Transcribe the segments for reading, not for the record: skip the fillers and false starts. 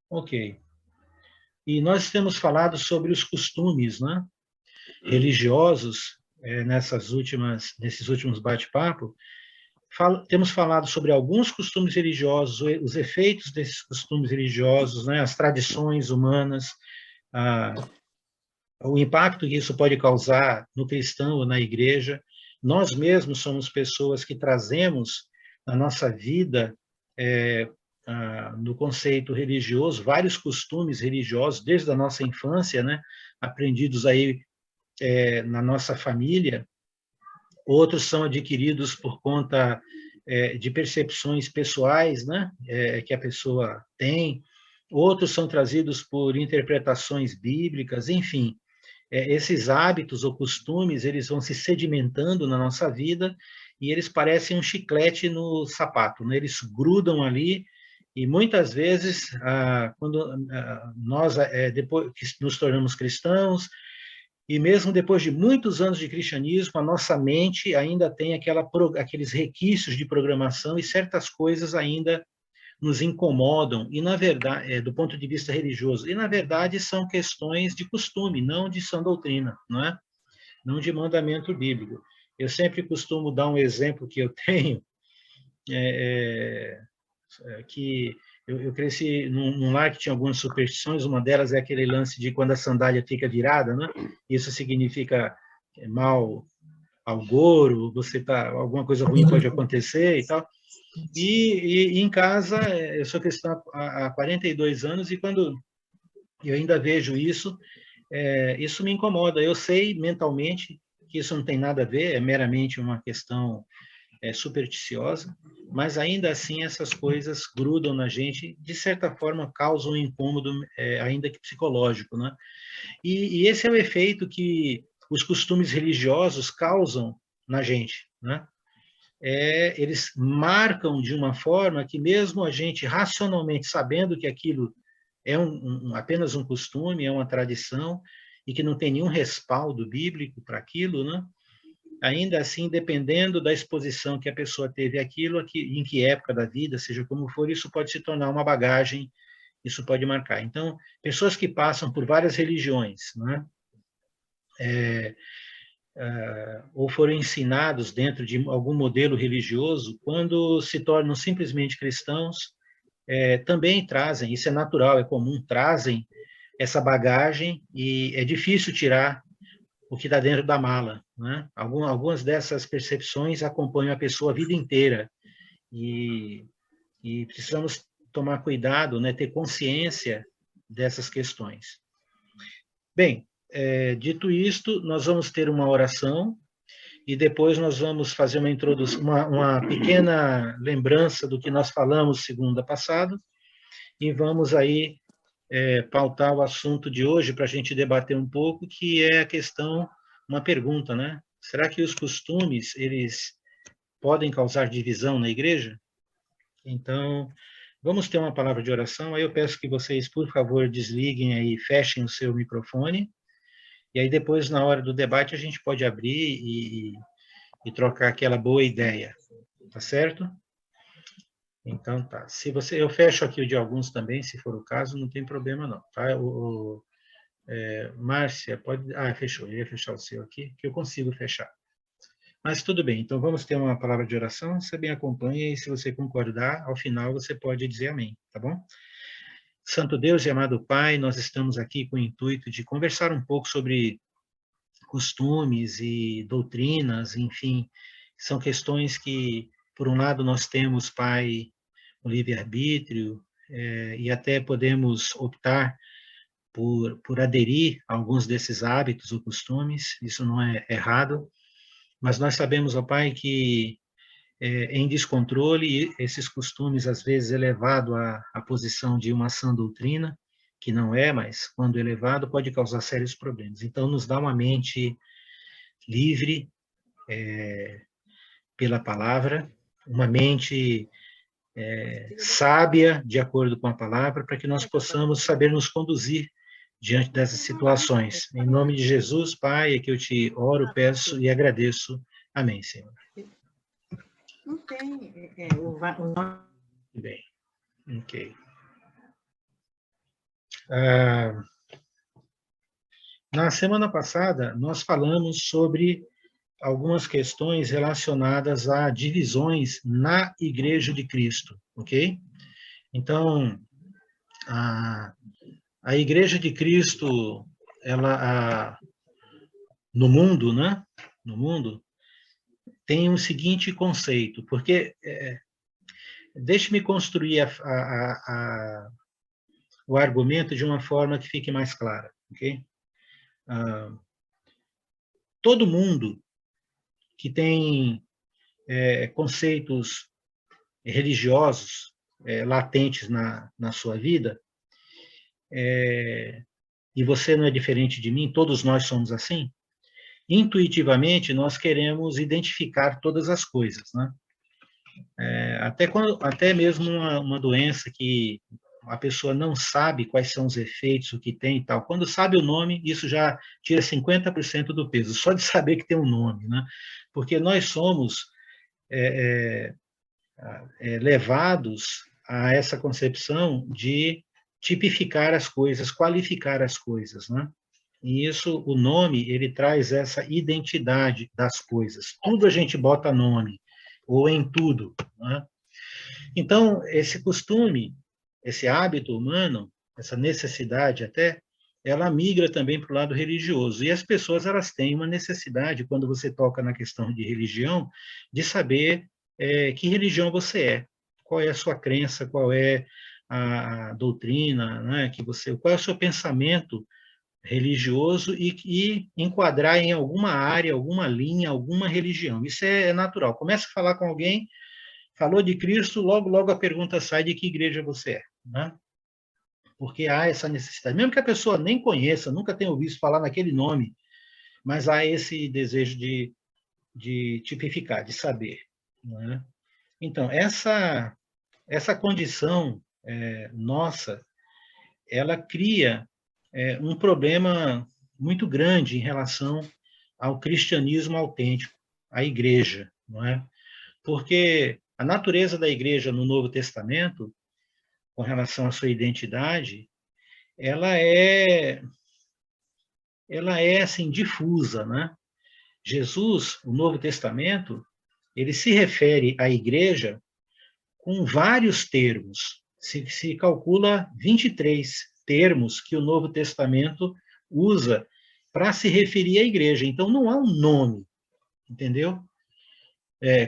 Ok. E nós temos falado sobre os costumes, né, religiosos, nesses últimos bate-papo. Temos falado sobre alguns costumes religiosos, os efeitos desses costumes religiosos, né, as tradições humanas, o impacto que isso pode causar no cristão ou na igreja. Nós mesmos somos pessoas que trazemos na nossa vida, no conceito religioso, vários costumes religiosos desde a nossa infância, né, aprendidos aí na nossa família. Outros são adquiridos por conta de percepções pessoais, né, que a pessoa tem. Outros são trazidos por interpretações bíblicas, enfim. Esses hábitos ou costumes, eles vão se sedimentando na nossa vida e eles parecem um chiclete no sapato, né? Eles grudam ali e muitas vezes, quando nós, depois que nos tornamos cristãos, e mesmo depois de muitos anos de cristianismo, a nossa mente ainda tem aqueles requisitos de programação e certas coisas ainda nos incomodam, e na verdade, do ponto de vista religioso, e na verdade são questões de costume, não de sã doutrina, não é? Não de mandamento bíblico. Eu sempre costumo dar um exemplo que eu tenho, que eu cresci num lar que tinha algumas superstições, uma delas é aquele lance de quando a sandália fica virada, né? Isso significa mal agouro, alguma coisa ruim pode acontecer e tal. E em casa, eu sou cristão há 42 anos, e quando eu ainda vejo isso, isso me incomoda. Eu sei mentalmente que isso não tem nada a ver, é meramente uma questão supersticiosa, mas ainda assim essas coisas grudam na gente, de certa forma causam um incômodo, ainda que psicológico, né? E esse é o efeito que os costumes religiosos causam na gente, né? Eles marcam de uma forma que mesmo a gente racionalmente sabendo que aquilo é apenas um costume, é uma tradição, e que não tem nenhum respaldo bíblico para aquilo, né? Ainda assim, dependendo da exposição que a pessoa teve àquilo, em que época da vida, seja como for, isso pode se tornar uma bagagem, isso pode marcar. Então, pessoas que passam por várias religiões, né? Ou foram ensinados dentro de algum modelo religioso, quando se tornam simplesmente cristãos, também trazem, isso é natural, é comum, trazem essa bagagem, e é difícil tirar o que está dentro da mala, né? Algumas dessas percepções acompanham a pessoa a vida inteira, e precisamos tomar cuidado, né? Ter consciência dessas questões. Bem, dito isto, nós vamos ter uma oração, e depois nós vamos fazer uma introdução, uma pequena lembrança do que nós falamos segunda passada, e vamos aí pautar o assunto de hoje para a gente debater um pouco, que é a questão, uma pergunta, né? Será que os costumes, eles podem causar divisão na igreja? Então, vamos ter uma palavra de oração. Aí eu peço que vocês, por favor, desliguem aí, fechem o seu microfone, e aí depois, na hora do debate, a gente pode abrir e trocar aquela boa ideia, tá certo? Então, tá. Eu fecho aqui o de alguns também, se for o caso, não tem problema não, tá? Márcia, pode... fechou. Eu ia fechar o seu aqui, que eu consigo fechar. Mas tudo bem, então vamos ter uma palavra de oração, você bem acompanha, e se você concordar, ao final você pode dizer amém, tá bom? Santo Deus e amado Pai, nós estamos aqui com o intuito de conversar um pouco sobre costumes e doutrinas, enfim, são questões que, por um lado, nós temos, Pai, o livre-arbítrio, e até podemos optar por aderir a alguns desses hábitos ou costumes, isso não é errado, mas nós sabemos, ó Pai, que em descontrole, esses costumes, às vezes, é levado à posição de uma sã doutrina, que não é, mas quando elevado, pode causar sérios problemas. Então, nos dá uma mente livre pela palavra, uma mente sábia, de acordo com a palavra, para que nós possamos saber nos conduzir diante dessas situações. Em nome de Jesus, Pai, é que eu te oro, peço e agradeço. Amém, Senhor. Não tem o nome. Bem, ok. Na semana passada, nós falamos sobre algumas questões relacionadas a divisões na Igreja de Cristo, ok? Então, a Igreja de Cristo, no mundo, né? No mundo, tem o seguinte conceito, porque deixe-me construir o argumento de uma forma que fique mais clara, ok? Todo mundo que tem conceitos religiosos latentes na sua vida, e você não é diferente de mim, todos nós somos assim, intuitivamente nós queremos identificar todas as coisas, né? Até mesmo uma doença que a pessoa não sabe quais são os efeitos, o que tem e tal. Quando sabe o nome, isso já tira 50% do peso, só de saber que tem um nome, né? Porque nós somos levados a essa concepção de tipificar as coisas, qualificar as coisas, né? E isso, o nome, ele traz essa identidade das coisas. Tudo a gente bota nome, ou em tudo, né? Então, esse costume, esse hábito humano, essa necessidade até, ela migra também para o lado religioso. E as pessoas, elas têm uma necessidade, quando você toca na questão de religião, de saber que religião você é, qual é a sua crença, qual é a doutrina, né, qual é o seu pensamento religioso e enquadrar em alguma área, alguma linha, alguma religião. Isso é natural. Começa a falar com alguém, falou de Cristo, logo a pergunta sai de que igreja você é, né? Porque há essa necessidade. Mesmo que a pessoa nem conheça, nunca tenha ouvido falar naquele nome, mas há esse desejo de tipificar, de saber, né? Então, essa condição nossa, ela cria um problema muito grande em relação ao cristianismo autêntico, à igreja, não é? Porque a natureza da igreja no Novo Testamento, com relação à sua identidade, ela é assim difusa, né? Jesus, o Novo Testamento, ele se refere à igreja com vários termos. Se calcula 23 termos que o Novo Testamento usa para se referir à igreja. Então, não há um nome, entendeu?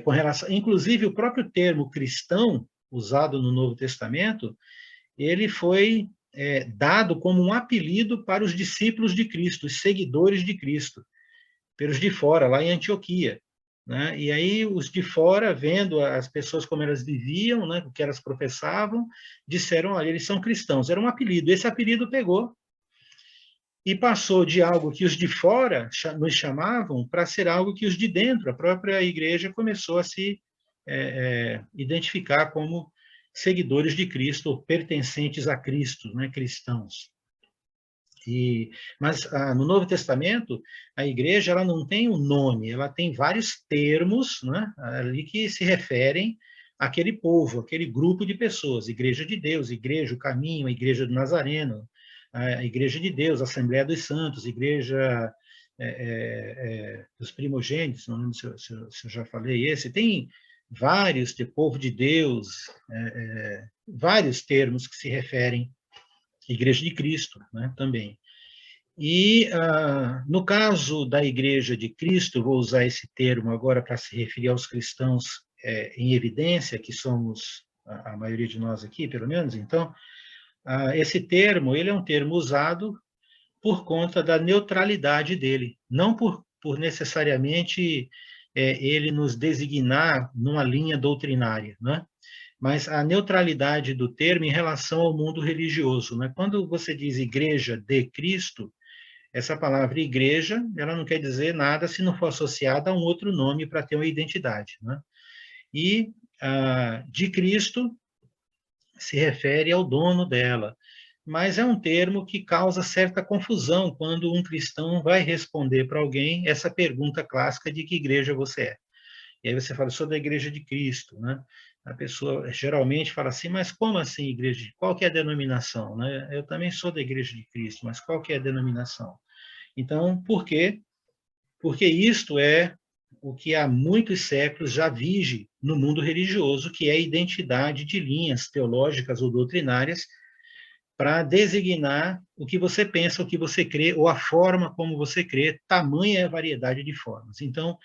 Com relação, inclusive, o próprio termo cristão, usado no Novo Testamento, ele foi dado como um apelido para os discípulos de Cristo, os seguidores de Cristo, pelos de fora, lá em Antioquia, né? E aí os de fora, vendo as pessoas como elas viviam, né, o que elas professavam, disseram, olha, eles são cristãos. Era um apelido. Esse apelido pegou e passou de algo que os de fora nos chamavam para ser algo que os de dentro, a própria igreja, começou a se identificar como seguidores de Cristo, pertencentes a Cristo, né, cristãos. Mas no Novo Testamento, a igreja ela não tem um nome, ela tem vários termos, né, ali que se referem àquele povo, àquele grupo de pessoas. Igreja de Deus, igreja, o caminho, a igreja do Nazareno, a igreja de Deus, a Assembleia dos Santos, igreja dos primogênitos, não lembro se eu já falei esse. Tem vários, de povo de Deus, vários termos que se referem à Igreja de Cristo, né, também. E, no caso da Igreja de Cristo, vou usar esse termo agora para se referir aos cristãos em evidência, que somos a maioria de nós aqui, pelo menos, então, esse termo, ele é um termo usado por conta da neutralidade dele, não por necessariamente ele nos designar numa linha doutrinária, né? Mas a neutralidade do termo em relação ao mundo religioso, né? Quando você diz Igreja de Cristo, essa palavra igreja, ela não quer dizer nada se não for associada a um outro nome para ter uma identidade, né? E de Cristo se refere ao dono dela, mas é um termo que causa certa confusão quando um cristão vai responder para alguém essa pergunta clássica de que igreja você é. E aí você fala, sou da Igreja de Cristo, né? a pessoa geralmente fala assim, mas como assim igreja? Qual que é a denominação? Né? Eu também sou da Igreja de Cristo, mas qual que é a denominação? Então, por quê? Porque isto é o que há muitos séculos já vige no mundo religioso, que é a identidade de linhas teológicas ou doutrinárias para designar o que você pensa, o que você crê, ou a forma como você crê, tamanha é a variedade de formas. Então,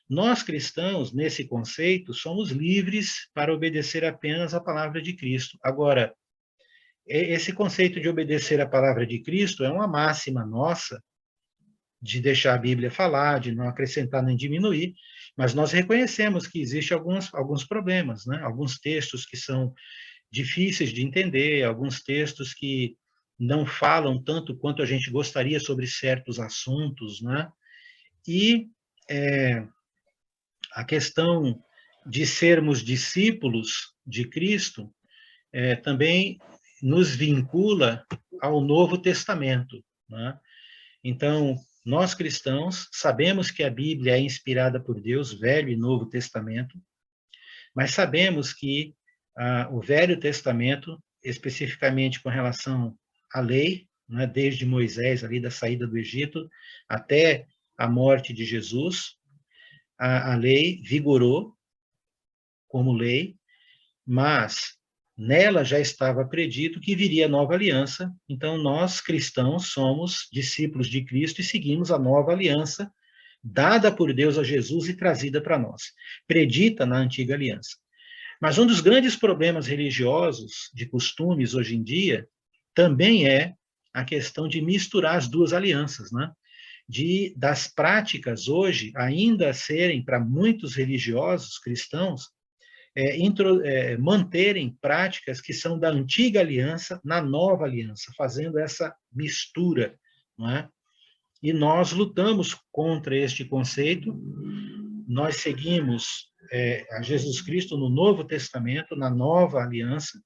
nós cristãos, nesse conceito, somos livres para obedecer apenas à palavra de Cristo. Agora, esse conceito de obedecer à palavra de Cristo é uma máxima nossa, de deixar a Bíblia falar, de não acrescentar nem diminuir, mas nós reconhecemos que existem alguns problemas, né? Alguns textos que são difíceis de entender, alguns textos que não falam tanto quanto a gente gostaria sobre certos assuntos, né? E a questão de sermos discípulos de Cristo também nos vincula ao Novo Testamento, né? Então, nós cristãos sabemos que a Bíblia é inspirada por Deus, Velho e Novo Testamento, mas sabemos que o Velho Testamento, especificamente com relação à lei, né, desde Moisés, ali da saída do Egito, até a morte de Jesus, a lei vigorou como lei, mas nela já estava predito que viria a nova aliança, então nós cristãos somos discípulos de Cristo e seguimos a nova aliança dada por Deus a Jesus e trazida para nós, predita na antiga aliança. Mas um dos grandes problemas religiosos, de costumes hoje em dia, também é a questão de misturar as duas alianças, né? Das práticas hoje ainda serem, para muitos religiosos cristãos, manterem práticas que são da antiga aliança na nova aliança, fazendo essa mistura, não é? E nós lutamos contra este conceito, nós seguimos a Jesus Cristo no Novo Testamento, na nova aliança,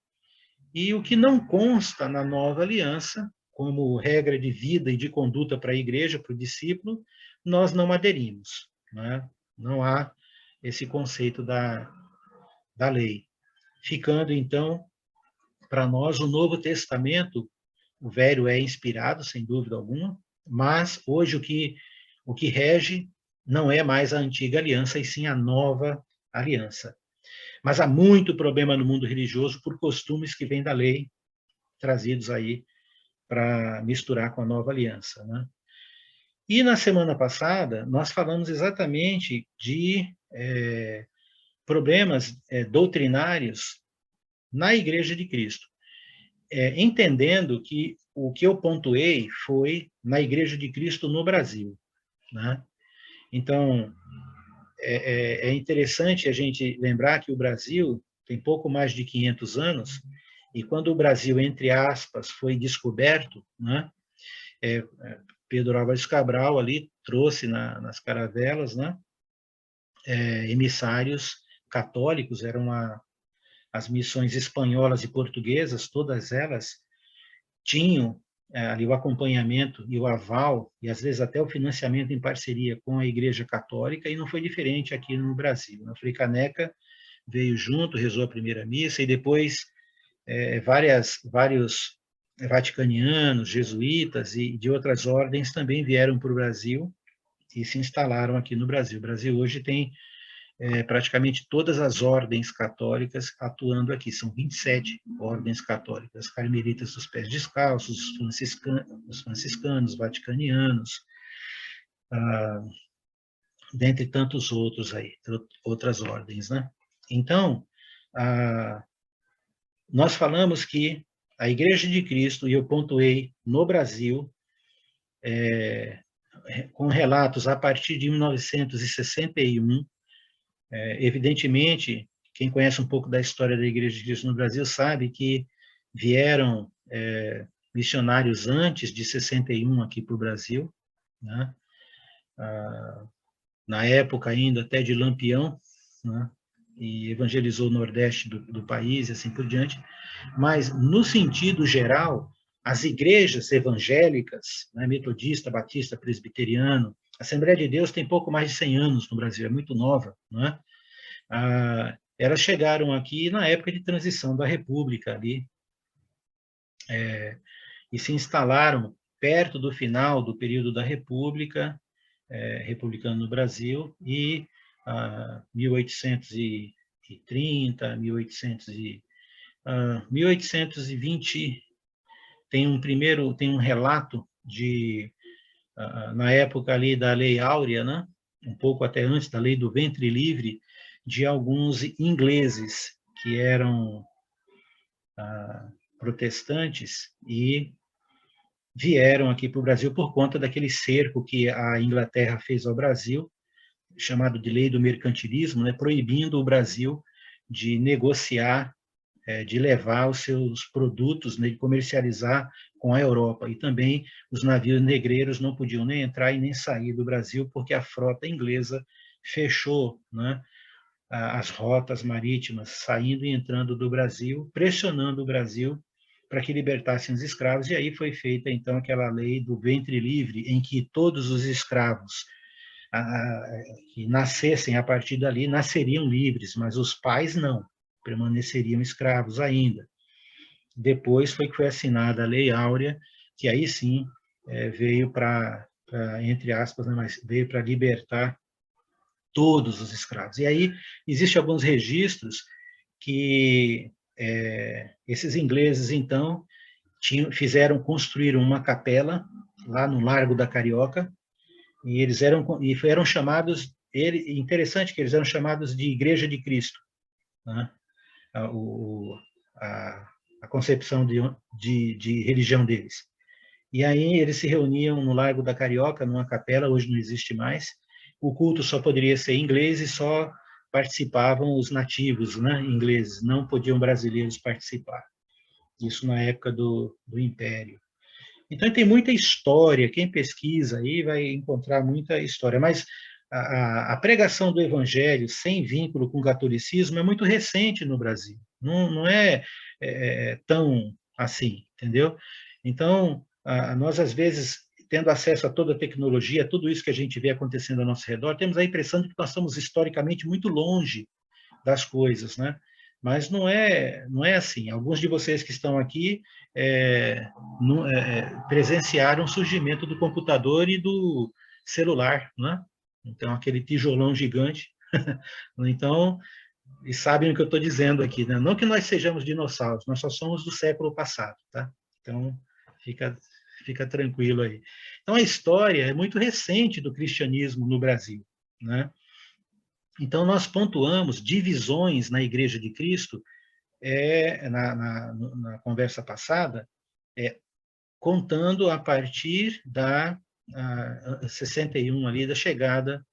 e o que não consta na nova aliança, como regra de vida e de conduta para a igreja, para o discípulo, nós não aderimos, não é? Não há esse conceito da lei. Ficando, então, para nós, o Novo Testamento, o Velho é inspirado, sem dúvida alguma, mas hoje o que rege não é mais a antiga aliança, e sim a nova aliança. Mas há muito problema no mundo religioso por costumes que vêm da lei, trazidos aí para misturar com a nova aliança, né? E na semana passada, nós falamos exatamente de problemas doutrinários na Igreja de Cristo, entendendo que o que eu pontuei foi na Igreja de Cristo no Brasil, né? Então, é interessante a gente lembrar que o Brasil tem pouco mais de 500 anos, e quando o Brasil, entre aspas, foi descoberto, né, Pedro Álvares Cabral ali trouxe nas caravelas, né, emissários católicos, eram as missões espanholas e portuguesas, todas elas tinham ali o acompanhamento e o aval, e às vezes até o financiamento em parceria com a Igreja Católica, e não foi diferente aqui no Brasil. A Frei Caneca veio junto, rezou a primeira missa, e depois vários vaticanianos, jesuítas e de outras ordens também vieram para o Brasil e se instalaram aqui no Brasil. O Brasil hoje tem praticamente todas as ordens católicas atuando aqui. São 27 ordens católicas, carmelitas dos pés descalços, os franciscanos, vaticanianos, dentre tantos outros aí, outras ordens, né? Então, nós falamos que a Igreja de Cristo, e eu pontuei no Brasil, com relatos a partir de 1961, evidentemente, quem conhece um pouco da história da Igreja de Cristo no Brasil sabe que vieram missionários antes de 61 aqui para o Brasil, né? Na época ainda até de Lampião, né? E evangelizou o Nordeste do país e assim por diante, mas no sentido geral, as igrejas evangélicas, né, metodista, batista, presbiteriano, a Assembleia de Deus tem pouco mais de 100 anos no Brasil, é muito nova, não é? elas chegaram aqui na época de transição da República ali, e se instalaram perto do final do período da República, republicano no Brasil, e 1830, 1820, tem um relato na época ali da Lei Áurea, né? Um pouco até antes da Lei do Ventre Livre, de alguns ingleses que eram protestantes e vieram aqui para o Brasil por conta daquele cerco que a Inglaterra fez ao Brasil, chamado de Lei do Mercantilismo, né, proibindo o Brasil de negociar, de levar os seus produtos, né, de comercializar com a Europa. E também os navios negreiros não podiam nem entrar e nem sair do Brasil, porque a frota inglesa fechou, né, as rotas marítimas, saindo e entrando do Brasil, pressionando o Brasil para que libertassem os escravos. E aí foi feita, então, aquela lei do ventre livre, em que todos os escravos que nascessem a partir dali nasceriam livres, mas os pais não, permaneceriam escravos ainda. Depois foi que foi assinada a Lei Áurea, que aí sim veio para, entre aspas, né, mas veio para libertar todos os escravos. E aí existem alguns registros que esses ingleses, então, fizeram construir uma capela lá no Largo da Carioca, e eles eram chamados, interessante que eles eram chamados de Igreja de Cristo, né? A concepção de religião deles. E aí eles se reuniam no Largo da Carioca, numa capela, hoje não existe mais. O culto só poderia ser em inglês e só participavam os nativos, né, ingleses, não podiam brasileiros participar. Isso na época do Império. Então tem muita história, quem pesquisa aí vai encontrar muita história, mas a pregação do evangelho sem vínculo com o catolicismo é muito recente no Brasil, não é tão assim, entendeu? Então, nós às vezes, tendo acesso a toda a tecnologia, tudo isso que a gente vê acontecendo ao nosso redor, temos a impressão de que nós estamos historicamente muito longe das coisas, né? Mas não é assim. Alguns de vocês que estão aqui presenciaram o surgimento do computador e do celular, né? Então, aquele tijolão gigante. Então, e sabem o que eu estou dizendo aqui, né? Não que nós sejamos dinossauros, nós só somos do século passado, tá? Então, fica tranquilo aí. Então, a história é muito recente do cristianismo no Brasil, né? Então, nós pontuamos divisões na Igreja de Cristo, na conversa passada, contando a partir da 61 ali, da chegada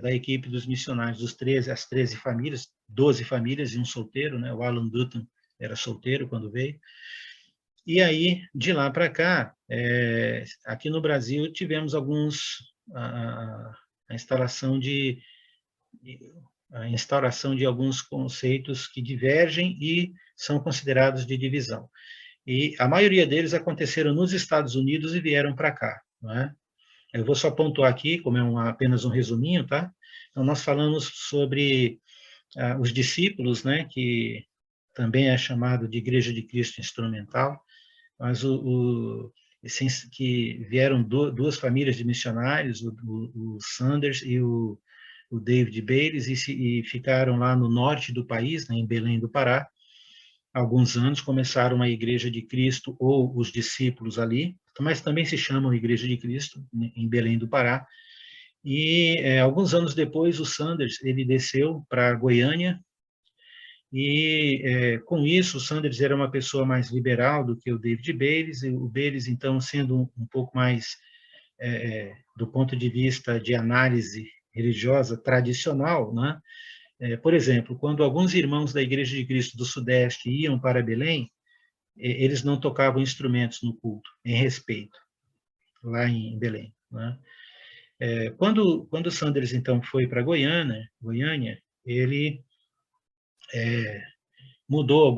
da equipe dos missionários, as 13 famílias, 12 famílias e um solteiro, né? O Alan Dutton era solteiro quando veio. E aí, de lá para cá, aqui no Brasil, tivemos a instauração de alguns conceitos que divergem e são considerados de divisão. E a maioria deles aconteceram nos Estados Unidos e vieram para cá, não é? Eu vou só pontuar aqui, como é apenas um resuminho, tá? Então, nós falamos sobre os discípulos, né, que também é chamado de Igreja de Cristo Instrumental, mas que vieram duas famílias de missionários, o Sanders e o David Bayles, e ficaram lá no norte do país, né, em Belém do Pará. Há alguns anos começaram a Igreja de Cristo, ou os discípulos ali, mas também se chamam Igreja de Cristo, em Belém do Pará. E alguns anos depois, o Sanders ele desceu para Goiânia, e com isso o Sanders era uma pessoa mais liberal do que o David Bayles, e o Bayles, então, sendo um pouco mais, do ponto de vista de análise religiosa tradicional, né? Por exemplo, quando alguns irmãos da Igreja de Cristo do Sudeste iam para Belém, eles não tocavam instrumentos no culto, em respeito, lá em Belém, né? Quando Sanders, então, foi para Goiânia, ele mudou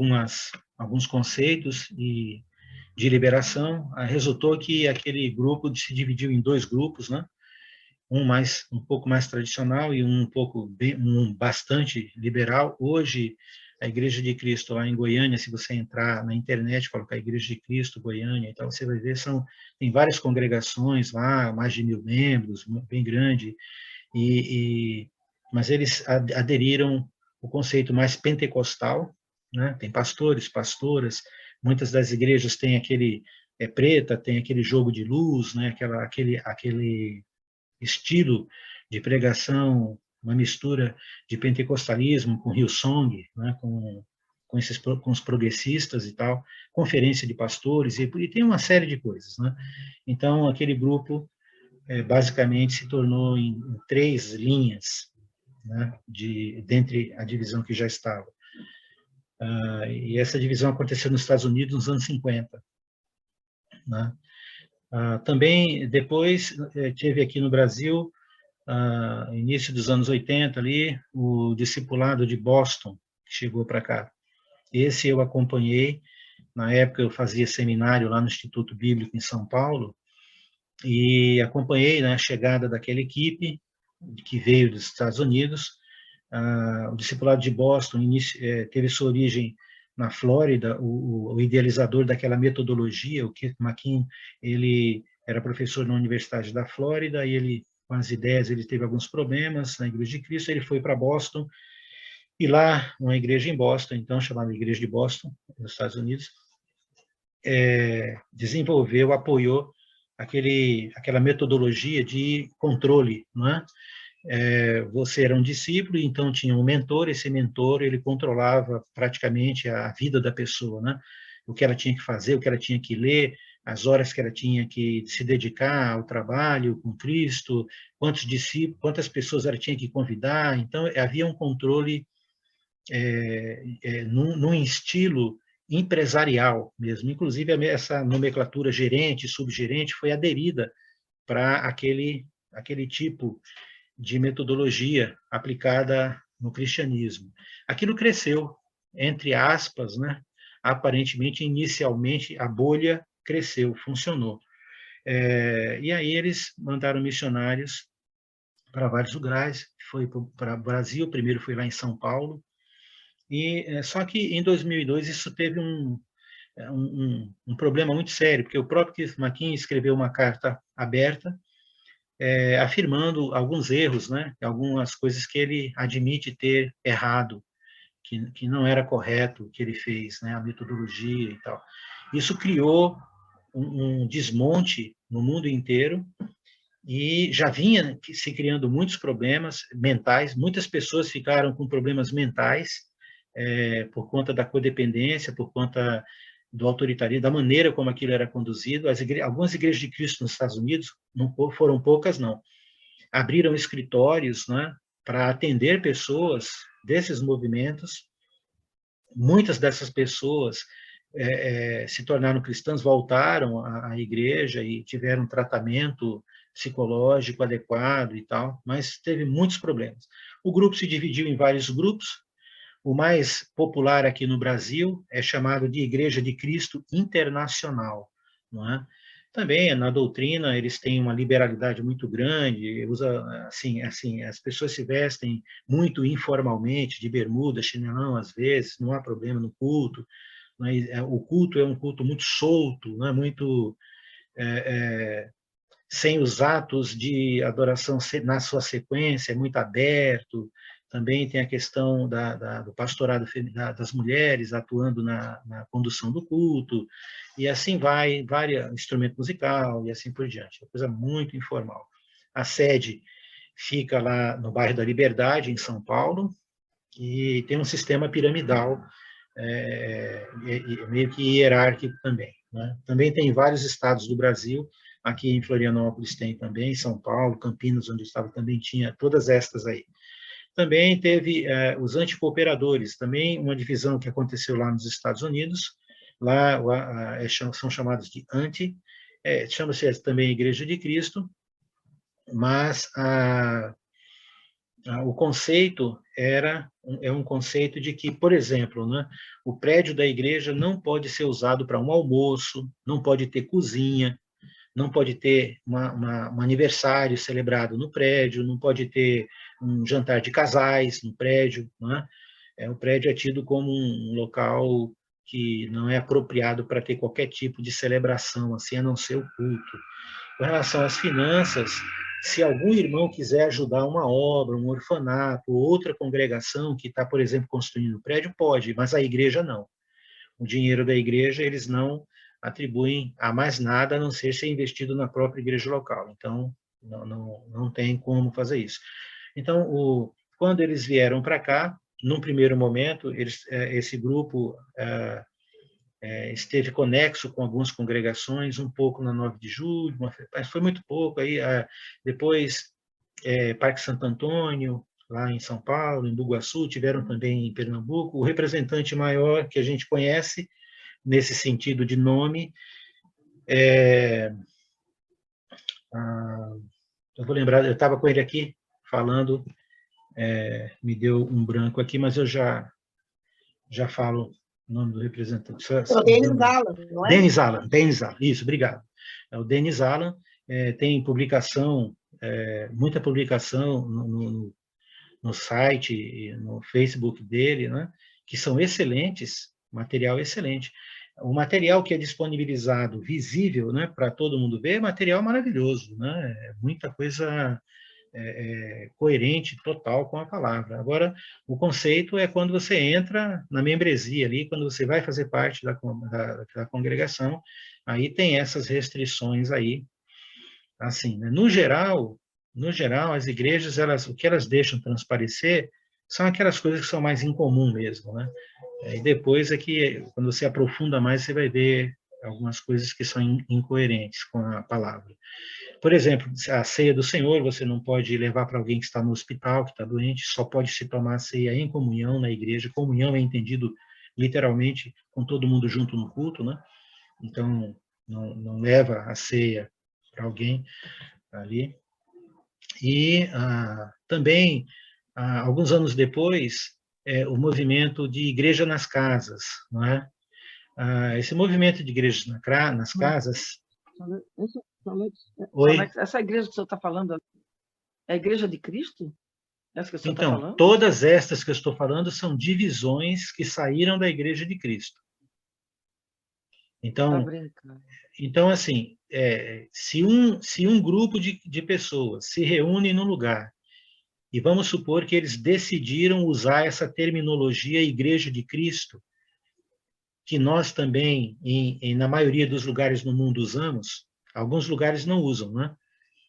alguns conceitos de liberação, resultou que aquele grupo se dividiu em dois grupos, né? um pouco mais tradicional e um bastante liberal. Hoje, a Igreja de Cristo lá em Goiânia, se você entrar na internet, colocar Igreja de Cristo, Goiânia, então você vai ver, tem várias congregações lá, mais de 1.000 membros, bem grande, mas eles aderiram ao conceito mais pentecostal, né? Tem pastores, pastoras, muitas das igrejas têm preta, tem aquele jogo de luz, né? Aquele estilo de pregação, uma mistura de pentecostalismo com Hillsong, né? Com os progressistas e tal, conferência de pastores, e tem uma série de coisas, né? Então, aquele grupo basicamente se tornou em 3 linhas, né, dentre a divisão que já estava. E essa divisão aconteceu nos Estados Unidos nos anos 50. Né? Também, depois, teve aqui no Brasil, início dos anos 80, ali, o discipulado de Boston, que chegou para cá. Esse eu acompanhei, na época eu fazia seminário lá no Instituto Bíblico em São Paulo, e acompanhei, né, a chegada daquela equipe que veio dos Estados Unidos. O discipulado de Boston teve sua origem na Flórida. O idealizador daquela metodologia, o Keith McKean, ele era professor na Universidade da Flórida, e ele, com as ideias, ele teve alguns problemas na Igreja de Cristo, ele foi para Boston, e lá, uma igreja em Boston, então chamada Igreja de Boston, nos Estados Unidos, desenvolveu, apoiou aquela metodologia de controle, não é? Você era um discípulo, então tinha um mentor, esse mentor, ele controlava praticamente a vida da pessoa, né? O que ela tinha que fazer, o que ela tinha que ler, as horas que ela tinha que se dedicar ao trabalho com Cristo, quantos discípulos, quantas pessoas ela tinha que convidar. Então, havia um controle num estilo empresarial mesmo. Inclusive, essa nomenclatura gerente, subgerente, foi aderida para aquele tipo de metodologia aplicada no cristianismo. Aquilo cresceu, entre aspas, né? Aparentemente, inicialmente, a bolha cresceu, funcionou. E aí eles mandaram missionários para vários lugares, foi para o Brasil, primeiro foi lá em São Paulo, só que em 2002 isso teve um problema muito sério, porque o próprio Keith McKean escreveu uma carta aberta, afirmando alguns erros, né, algumas coisas que ele admite ter errado, que não era correto o que ele fez, né, a metodologia e tal. Isso criou um desmonte no mundo inteiro, e já vinha se criando muitos problemas mentais, muitas pessoas ficaram com problemas mentais, por conta da codependência, por conta do autoritarismo, da maneira como aquilo era conduzido. Algumas igrejas de Cristo nos Estados Unidos, não foram poucas não, abriram escritórios, né, para atender pessoas desses movimentos. Muitas dessas pessoas se tornaram cristãs, voltaram à igreja e tiveram tratamento psicológico adequado e tal, mas teve muitos problemas. O grupo se dividiu em vários grupos. O mais popular aqui no Brasil é chamado de Igreja de Cristo Internacional, não é? Também na doutrina eles têm uma liberalidade muito grande, assim, as pessoas se vestem muito informalmente, de bermuda, chinelão às vezes, não há problema no culto, mas o culto é um culto muito solto, não é? Muito sem os atos de adoração na sua sequência, é muito aberto. Também tem a questão do pastorado das mulheres atuando na condução do culto, e assim vai, vários instrumento musical e assim por diante. É uma coisa muito informal. A sede fica lá no bairro da Liberdade, em São Paulo, e tem um sistema piramidal, meio que hierárquico também, né? Também tem vários estados do Brasil. Aqui em Florianópolis tem também, São Paulo, Campinas, onde eu estava, também tinha todas estas aí. Também teve os anticooperadores, também uma divisão que aconteceu lá nos Estados Unidos, lá são chamados de chama-se também Igreja de Cristo, mas o conceito é um conceito de que, por exemplo, né, o prédio da igreja não pode ser usado para um almoço, não pode ter cozinha, não pode ter um aniversário celebrado no prédio, não pode ter um jantar de casais no prédio, né? O prédio é tido como um local que não é apropriado para ter qualquer tipo de celebração, assim, a não ser o culto. Com relação às finanças, se algum irmão quiser ajudar uma obra, um orfanato, outra congregação que está, por exemplo, construindo um prédio, pode, mas a igreja não. O dinheiro da igreja eles não atribuem a mais nada, a não ser ser investido na própria igreja local. Então, não tem como fazer isso. Então, quando eles vieram para cá, num primeiro momento, esse grupo esteve conexo com algumas congregações, um pouco na 9 de julho, mas foi muito pouco. Aí, depois, Parque Santo Antônio, lá em São Paulo, em Bugaçu, tiveram também em Pernambuco. O representante maior que a gente conhece, nesse sentido de nome, eu vou lembrar, eu estava com ele aqui, falando, me deu um branco aqui, mas eu já falo o nome do representante. O Denis Allan, não é? Denis Allan, isso, obrigado. O Denis Allan tem publicação, muita publicação no site e no Facebook dele, né, que são excelentes, material excelente. O material que é disponibilizado, visível, né, para todo mundo ver, é material maravilhoso, né, muita coisa coerente, total com a palavra. Agora, o conceito é quando você entra na membresia ali, quando você vai fazer parte da congregação, aí tem essas restrições aí, assim, né? No geral, as igrejas, o que elas deixam transparecer são aquelas coisas que são mais incomum mesmo, né? E depois é que, quando você aprofunda mais, você vai ver algumas coisas que são incoerentes com a palavra. Por exemplo, a ceia do Senhor, você não pode levar para alguém que está no hospital, que está doente, só pode se tomar a ceia em comunhão na igreja. Comunhão é entendido literalmente com todo mundo junto no culto, né? Então, não leva a ceia para alguém ali. E também, alguns anos depois, o movimento de igreja nas casas, não é? Esse movimento de igreja nas casas... Oi? Essa igreja que o senhor está falando é a Igreja de Cristo? Essa que o senhor está falando? Todas estas que eu estou falando são divisões que saíram da Igreja de Cristo. Então assim, se um grupo de pessoas se reúne num lugar, e vamos supor que eles decidiram usar essa terminologia Igreja de Cristo, que nós também, na maioria dos lugares no mundo, usamos, alguns lugares não usam, né?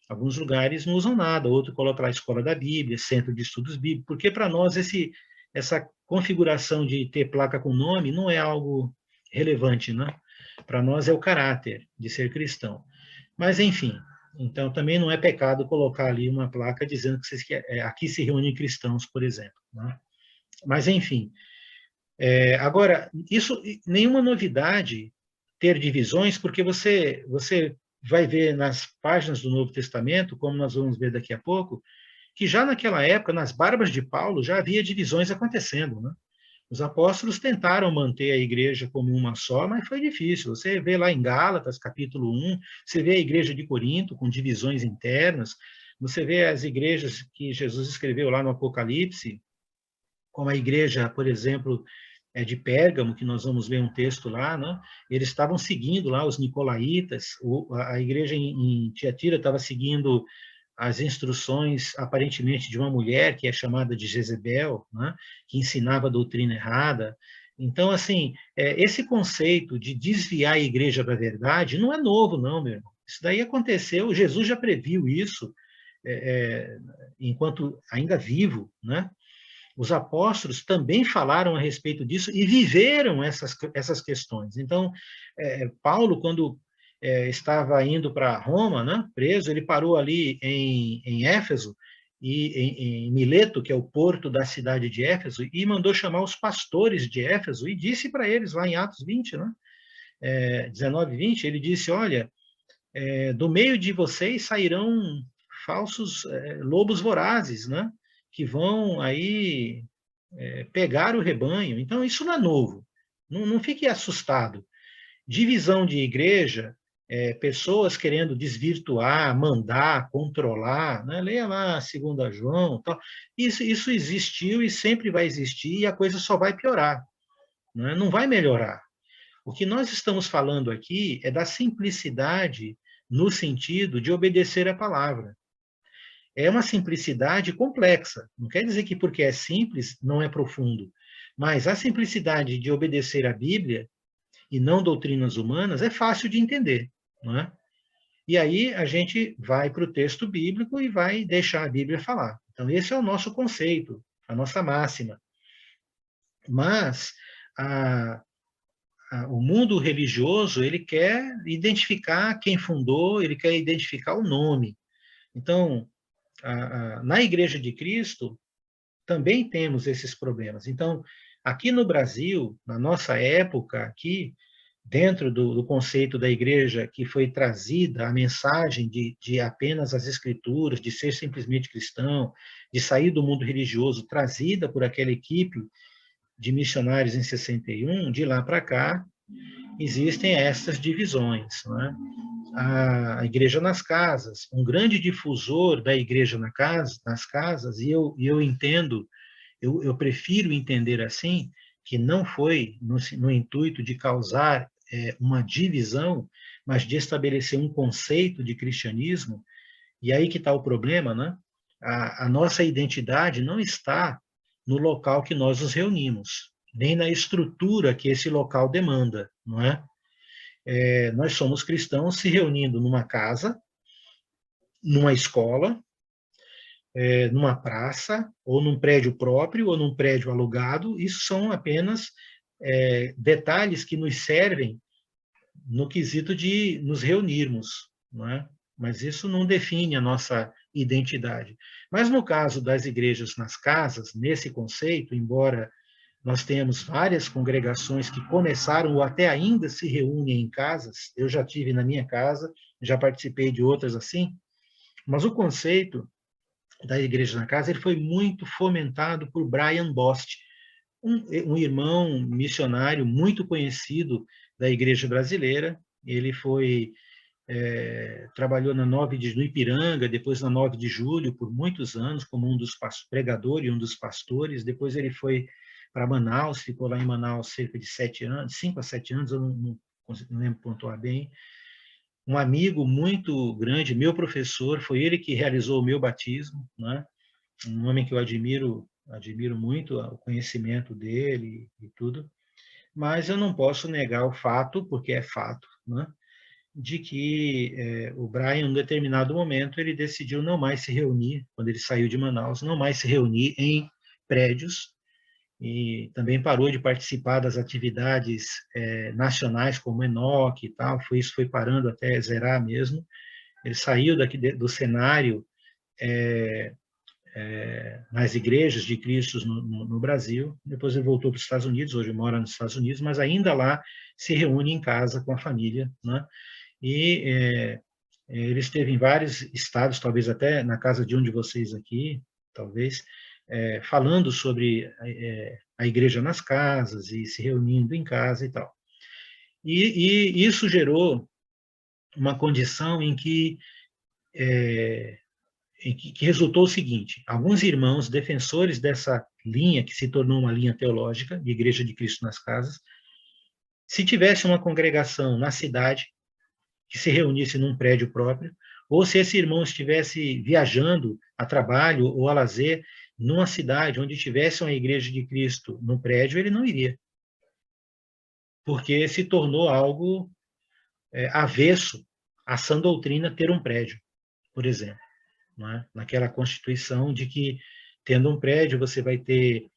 Alguns lugares não usam nada, outro coloca lá a Escola da Bíblia, Centro de Estudos Bíblicos, porque para nós essa configuração de ter placa com nome não é algo relevante, né? Para nós é o caráter de ser cristão. Mas, enfim, então também não é pecado colocar ali uma placa dizendo que aqui se reúnem cristãos, por exemplo, né? Mas, enfim, agora, isso nenhuma novidade ter divisões, porque você vai ver nas páginas do Novo Testamento, como nós vamos ver daqui a pouco, que já naquela época, nas barbas de Paulo, já havia divisões acontecendo, né? Os apóstolos tentaram manter a igreja como uma só, mas foi difícil. Você vê lá em Gálatas, capítulo 1, você vê a igreja de Corinto com divisões internas, você vê as igrejas que Jesus escreveu lá no Apocalipse, como a igreja, por exemplo, de Pérgamo, que nós vamos ler um texto lá, né? Eles estavam seguindo lá os nicolaítas, a igreja em Tiatira estava seguindo as instruções, aparentemente, de uma mulher que é chamada de Jezebel, né? Que ensinava a doutrina errada. Então, assim, esse conceito de desviar a igreja da verdade não é novo, não, meu irmão. Isso daí aconteceu, Jesus já previu isso, enquanto ainda vivo, né? Os apóstolos também falaram a respeito disso e viveram essas questões. Então, Paulo, quando estava indo para Roma, né, preso, ele parou ali em Éfeso, e em Mileto, que é o porto da cidade de Éfeso, e mandou chamar os pastores de Éfeso e disse para eles, lá em Atos 20, né, 19 e 20, ele disse, olha, do meio de vocês sairão falsos lobos vorazes, né, que vão aí pegar o rebanho. Então, isso não é novo. Não fique assustado. Divisão de igreja pessoas querendo desvirtuar, mandar, controlar, né? Leia lá 2 João, tal. Isso existiu e sempre vai existir, e a coisa só vai piorar, né? Não vai melhorar. O que nós estamos falando aqui é da simplicidade no sentido de obedecer a palavra. É uma simplicidade complexa. Não quer dizer que porque é simples não é profundo, mas a simplicidade de obedecer a Bíblia e não doutrinas humanas é fácil de entender, não é? E aí a gente vai para o texto bíblico e vai deixar a Bíblia falar. Então esse é o nosso conceito, a nossa máxima. Mas o mundo religioso, ele quer identificar quem fundou, ele quer identificar o nome. Então, na Igreja de Cristo, também temos esses problemas. Então, aqui no Brasil, na nossa época, aqui, dentro do conceito da igreja que foi trazida a mensagem de apenas as escrituras, de ser simplesmente cristão, de sair do mundo religioso, trazida por aquela equipe de missionários em 61, de lá para cá, existem essas divisões, não é? A igreja nas casas, um grande difusor da igreja nas casas, e eu entendo, eu prefiro entender assim, que não foi no intuito de causar uma divisão, mas de estabelecer um conceito de cristianismo, e aí que está o problema, né? A nossa identidade não está no local que nós nos reunimos, nem na estrutura que esse local demanda, não é? Nós somos cristãos se reunindo numa casa, numa escola, numa praça, ou num prédio próprio, ou num prédio alugado. Isso são apenas detalhes que nos servem no quesito de nos reunirmos, não é? Mas isso não define a nossa identidade. Mas no caso das igrejas nas casas, nesse conceito, embora nós temos várias congregações que começaram ou até ainda se reúnem em casas, eu já tive na minha casa, já participei de outras assim, mas o conceito da igreja na casa ele foi muito fomentado por Brian Bost, um irmão missionário muito conhecido da igreja brasileira. Ele trabalhou no Ipiranga, depois na 9 de Julho, por muitos anos, como um dos pregadores e um dos pastores. Depois ele foi para Manaus, ficou lá em Manaus cerca de 7 anos, 5 a 7 anos, eu não lembro pontuar bem. Um amigo muito grande, meu professor, foi ele que realizou o meu batismo, né? Um homem que eu admiro muito o conhecimento dele e tudo, mas eu não posso negar o fato, porque é fato, né? De que o Brian, em um determinado momento, ele decidiu não mais se reunir, quando ele saiu de Manaus, não mais se reunir em prédios, e também parou de participar das atividades nacionais, como Enoque e tal, isso foi parando até zerar mesmo. Ele saiu do cenário nas igrejas de Cristo no Brasil, depois ele voltou para os Estados Unidos, hoje mora nos Estados Unidos, mas ainda lá se reúne em casa com a família, né? E ele esteve em vários estados, talvez até na casa de um de vocês aqui, talvez, falando sobre a igreja nas casas e se reunindo em casa e tal. E isso gerou uma condição em que resultou o seguinte: alguns irmãos defensores dessa linha, que se tornou uma linha teológica, de Igreja de Cristo nas Casas, se tivesse uma congregação na cidade, que se reunisse num prédio próprio, ou se esse irmão estivesse viajando a trabalho ou a lazer numa cidade onde tivesse uma Igreja de Cristo no prédio, ele não iria. Porque se tornou algo avesso à sã doutrina ter um prédio, por exemplo. É? Naquela constituição de que, tendo um prédio, você vai ter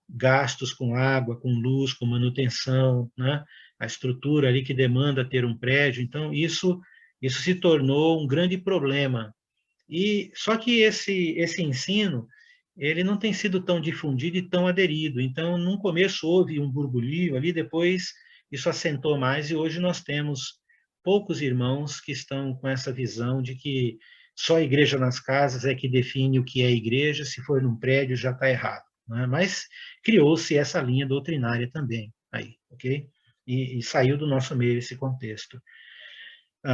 gastos com água, com luz, com manutenção, né? A estrutura ali que demanda ter um prédio. Então, isso se tornou um grande problema. Só que esse ensino ele não tem sido tão difundido e tão aderido. Então, no começo houve um burbulho ali, depois isso assentou mais, e hoje nós temos poucos irmãos que estão com essa visão de que só a igreja nas casas é que define o que é igreja, se for num prédio já está errado. Né? Mas criou-se essa linha doutrinária também, aí, ok? E saiu do nosso meio esse contexto.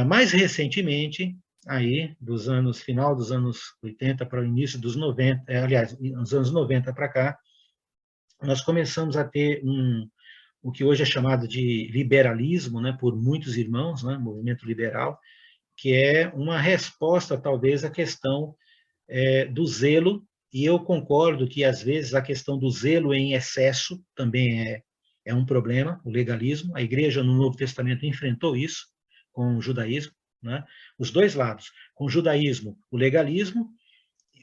Mais recentemente, aí, final dos anos 80 para o início dos 90, aliás, nos anos 90 para cá, nós começamos a ter o que hoje é chamado de liberalismo, né, por muitos irmãos, né, movimento liberal, que é uma resposta, talvez, à questão do zelo, e eu concordo que, às vezes, a questão do zelo em excesso também é um problema, o legalismo. A igreja, no Novo Testamento, enfrentou isso com o judaísmo, né? Os dois lados. Com o judaísmo, o legalismo,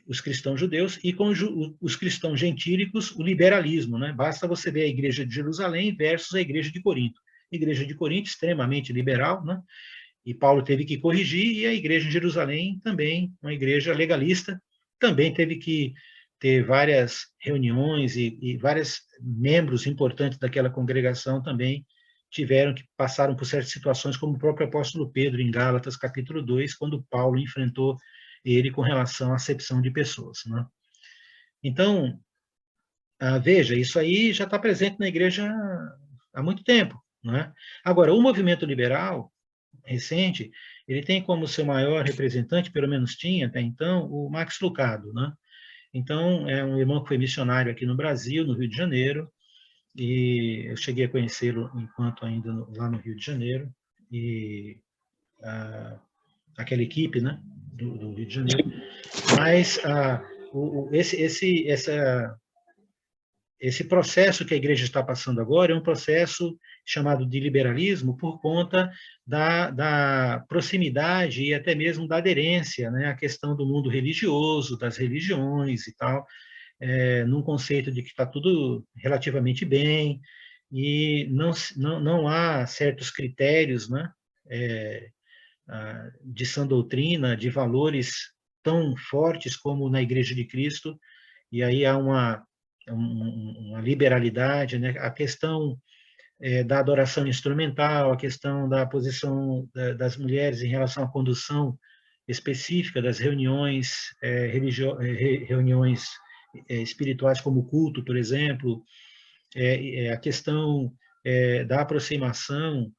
os cristãos judeus, e com os cristãos gentílicos, o liberalismo, né? Basta você ver a igreja de Jerusalém versus a igreja de Corinto. A igreja de Corinto, extremamente liberal, né? E Paulo teve que corrigir, e a igreja de Jerusalém também, uma igreja legalista, também teve que ter várias reuniões e vários membros importantes daquela congregação também passaram por certas situações, como o próprio apóstolo Pedro, em Gálatas, capítulo 2, quando Paulo enfrentou ele com relação à acepção de pessoas, né? Então, veja, isso aí já está presente na igreja há muito tempo, né? Agora, o movimento liberal recente, ele tem como seu maior representante, pelo menos tinha até então, o Max Lucado, né? Então, é um irmão que foi missionário aqui no Brasil, no Rio de Janeiro, e eu cheguei a conhecê-lo enquanto ainda lá no Rio de Janeiro, e aquela equipe, né, do Rio de Janeiro. Mas esse processo que a igreja está passando agora é um processo chamado de liberalismo por conta da proximidade e até mesmo da aderência, né, à questão do mundo religioso, das religiões e tal, num conceito de que está tudo relativamente bem, e não há certos critérios, né, de sã doutrina, de valores tão fortes como na Igreja de Cristo, e aí há uma liberalidade, né? A questão da adoração instrumental, a questão da posição das mulheres em relação à condução específica das reuniões, reuniões espirituais como o culto, por exemplo, a questão da aproximação,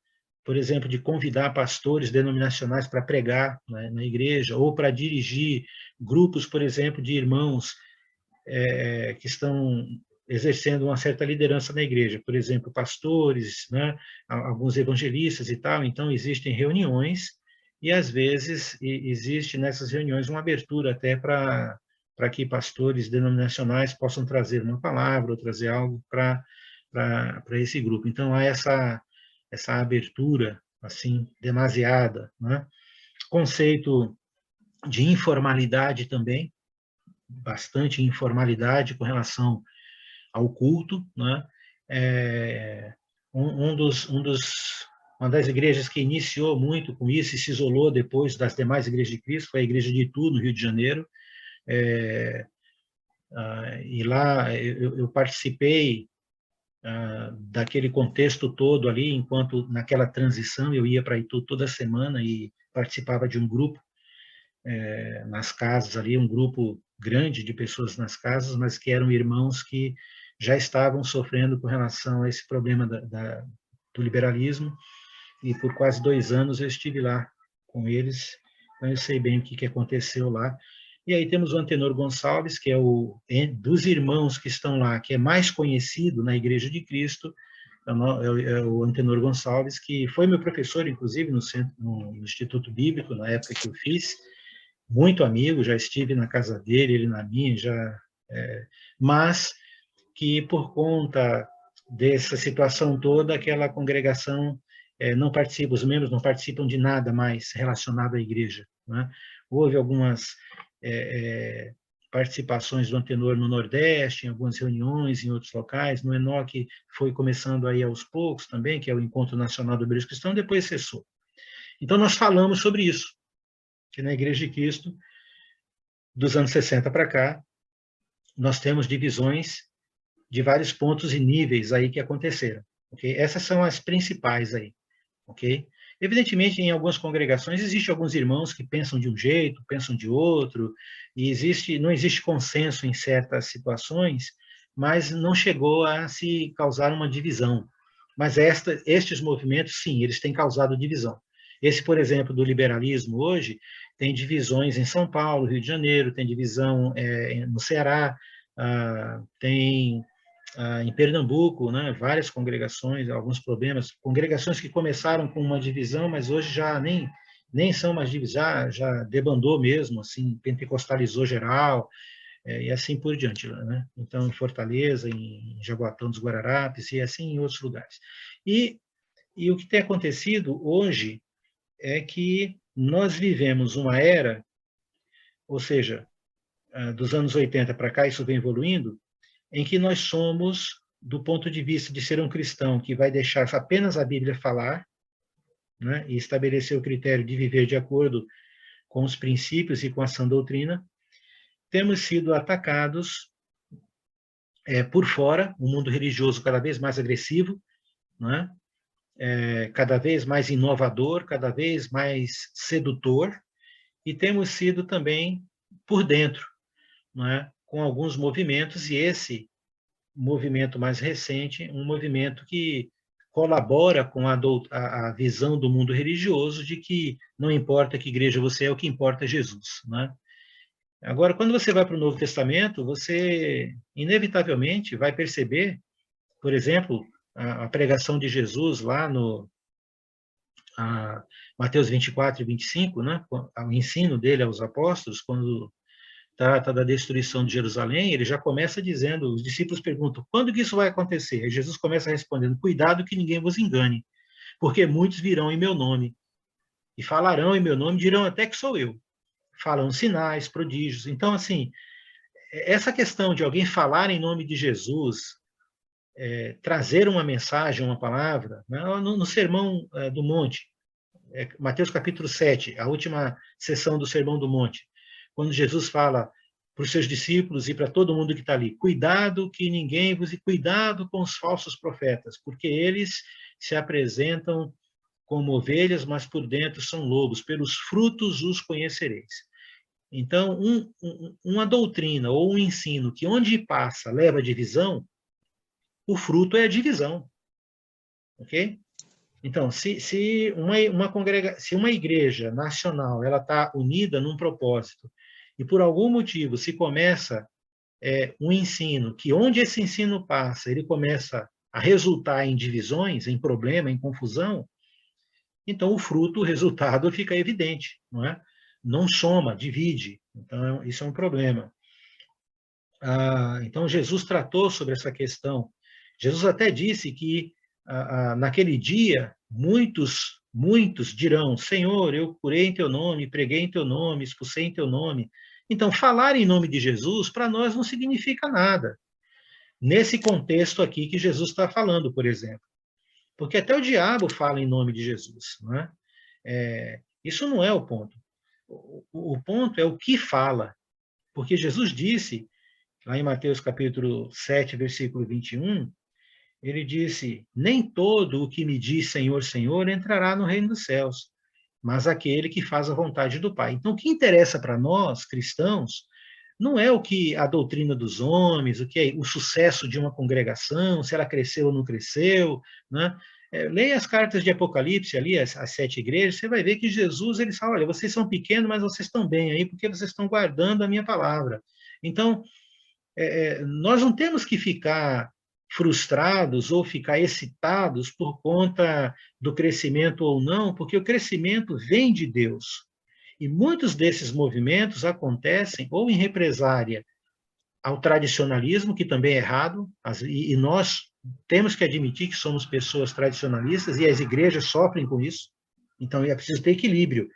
por exemplo, de convidar pastores denominacionais para pregar, né, na igreja, ou para dirigir grupos, por exemplo, de irmãos que estão exercendo uma certa liderança na igreja, por exemplo, pastores, né, alguns evangelistas e tal. Então, existem reuniões e, às vezes, existe nessas reuniões uma abertura até para que pastores denominacionais possam trazer uma palavra ou trazer algo para esse grupo. Então, há essa abertura, assim, demasiada, né? Conceito de informalidade também, bastante informalidade com relação ao culto, né? Uma das igrejas que iniciou muito com isso e se isolou depois das demais igrejas de Cristo foi a igreja de Itu, no Rio de Janeiro. E lá eu participei daquele contexto todo ali, enquanto naquela transição eu ia para Itu toda semana e participava de um grupo nas casas ali, um grupo grande de pessoas nas casas, mas que eram irmãos que já estavam sofrendo com relação a esse problema do liberalismo, e por quase 2 anos eu estive lá com eles, então eu sei bem o que aconteceu lá. E aí temos o Antenor Gonçalves, que é dos irmãos que estão lá, que é mais conhecido na Igreja de Cristo, é o Antenor Gonçalves, que foi meu professor, inclusive, no Instituto Bíblico, na época que eu fiz, muito amigo, já estive na casa dele, ele na minha, mas que por conta dessa situação toda, aquela congregação não participa, os membros não participam de nada mais relacionado à igreja, né? Houve algumas participações do Antenor no Nordeste, em algumas reuniões, em outros locais, no Enoque foi começando aí aos poucos também, que é o Encontro Nacional do Obreiro Cristão, depois cessou. Então nós falamos sobre isso, que na Igreja de Cristo, dos anos 60 para cá, nós temos divisões de vários pontos e níveis aí que aconteceram, ok? Essas são as principais aí, ok? Evidentemente, em algumas congregações, existem alguns irmãos que pensam de um jeito, pensam de outro, e não existe consenso em certas situações, mas não chegou a se causar uma divisão. Mas estes movimentos, sim, eles têm causado divisão. Esse, por exemplo, do liberalismo hoje, tem divisões em São Paulo, Rio de Janeiro, tem divisão no Ceará, tem em Pernambuco, né, várias congregações, alguns problemas, congregações que começaram com uma divisão, mas hoje já nem são mais divisões, já debandou mesmo, assim, pentecostalizou geral, e assim por diante, né? Então, em Fortaleza, em Jaboatão dos Guararapes, e assim em outros lugares. E o que tem acontecido hoje é que nós vivemos uma era, ou seja, dos anos 80 para cá, isso vem evoluindo, em que nós somos, do ponto de vista de ser um cristão que vai deixar apenas a Bíblia falar, né, e estabelecer o critério de viver de acordo com os princípios e com a sã doutrina, temos sido atacados por fora, um mundo religioso cada vez mais agressivo, né, cada vez mais inovador, cada vez mais sedutor, e temos sido também por dentro, né, com alguns movimentos, e esse movimento mais recente, um movimento que colabora com a visão do mundo religioso de que não importa que igreja você é, o que importa é Jesus, né? Agora, quando você vai para o Novo Testamento, você inevitavelmente vai perceber, por exemplo, a pregação de Jesus lá no Mateus 24 e 25, né? O ensino dele aos apóstolos, quando trata da destruição de Jerusalém, ele já começa dizendo, os discípulos perguntam, quando que isso vai acontecer? E Jesus começa respondendo, cuidado que ninguém vos engane, porque muitos virão em meu nome, e falarão em meu nome, dirão até que sou eu. Falam sinais, prodígios. Então, assim, essa questão de alguém falar em nome de Jesus, trazer uma mensagem, uma palavra, né? No Sermão do Monte, Mateus capítulo 7, a última sessão do Sermão do Monte, quando Jesus fala para os seus discípulos e para todo mundo que está ali, cuidado que ninguém vos... Cuidado com os falsos profetas, porque eles se apresentam como ovelhas, mas por dentro são lobos, pelos frutos os conhecereis. Então, uma doutrina ou um ensino que onde passa leva a divisão, o fruto é a divisão. Ok? Então, se uma igreja nacional ela está unida num propósito e por algum motivo se começa um ensino que onde esse ensino passa ele começa a resultar em divisões, em problema, em confusão, então o fruto, o resultado fica evidente, não é? Não soma, divide. Então isso é um problema. Então Jesus tratou sobre essa questão. Jesus até disse que naquele dia, muitos dirão, Senhor, eu curei em teu nome, preguei em teu nome, expulsei em teu nome. Então, falar em nome de Jesus, para nós, não significa nada. Nesse contexto aqui que Jesus está falando, por exemplo. Porque até o diabo fala em nome de Jesus. Não é? Isso não é o ponto. O ponto é o que fala. Porque Jesus disse, lá em Mateus capítulo 7, versículo 21, ele disse, nem todo o que me diz Senhor, Senhor entrará no reino dos céus, mas aquele que faz a vontade do Pai. Então, o que interessa para nós, cristãos, não é o que a doutrina dos homens, o que é o sucesso de uma congregação, se ela cresceu ou não cresceu, né? Leia as cartas de Apocalipse ali, as 7 igrejas, você vai ver que Jesus, ele fala, olha, vocês são pequenos, mas vocês estão bem aí, porque vocês estão guardando a minha palavra. Então, nós não temos que ficar frustrados ou ficar excitados por conta do crescimento ou não, porque o crescimento vem de Deus. E muitos desses movimentos acontecem ou em represária ao tradicionalismo, que também é errado, e nós temos que admitir que somos pessoas tradicionalistas e as igrejas sofrem com isso, então é preciso ter equilíbrio.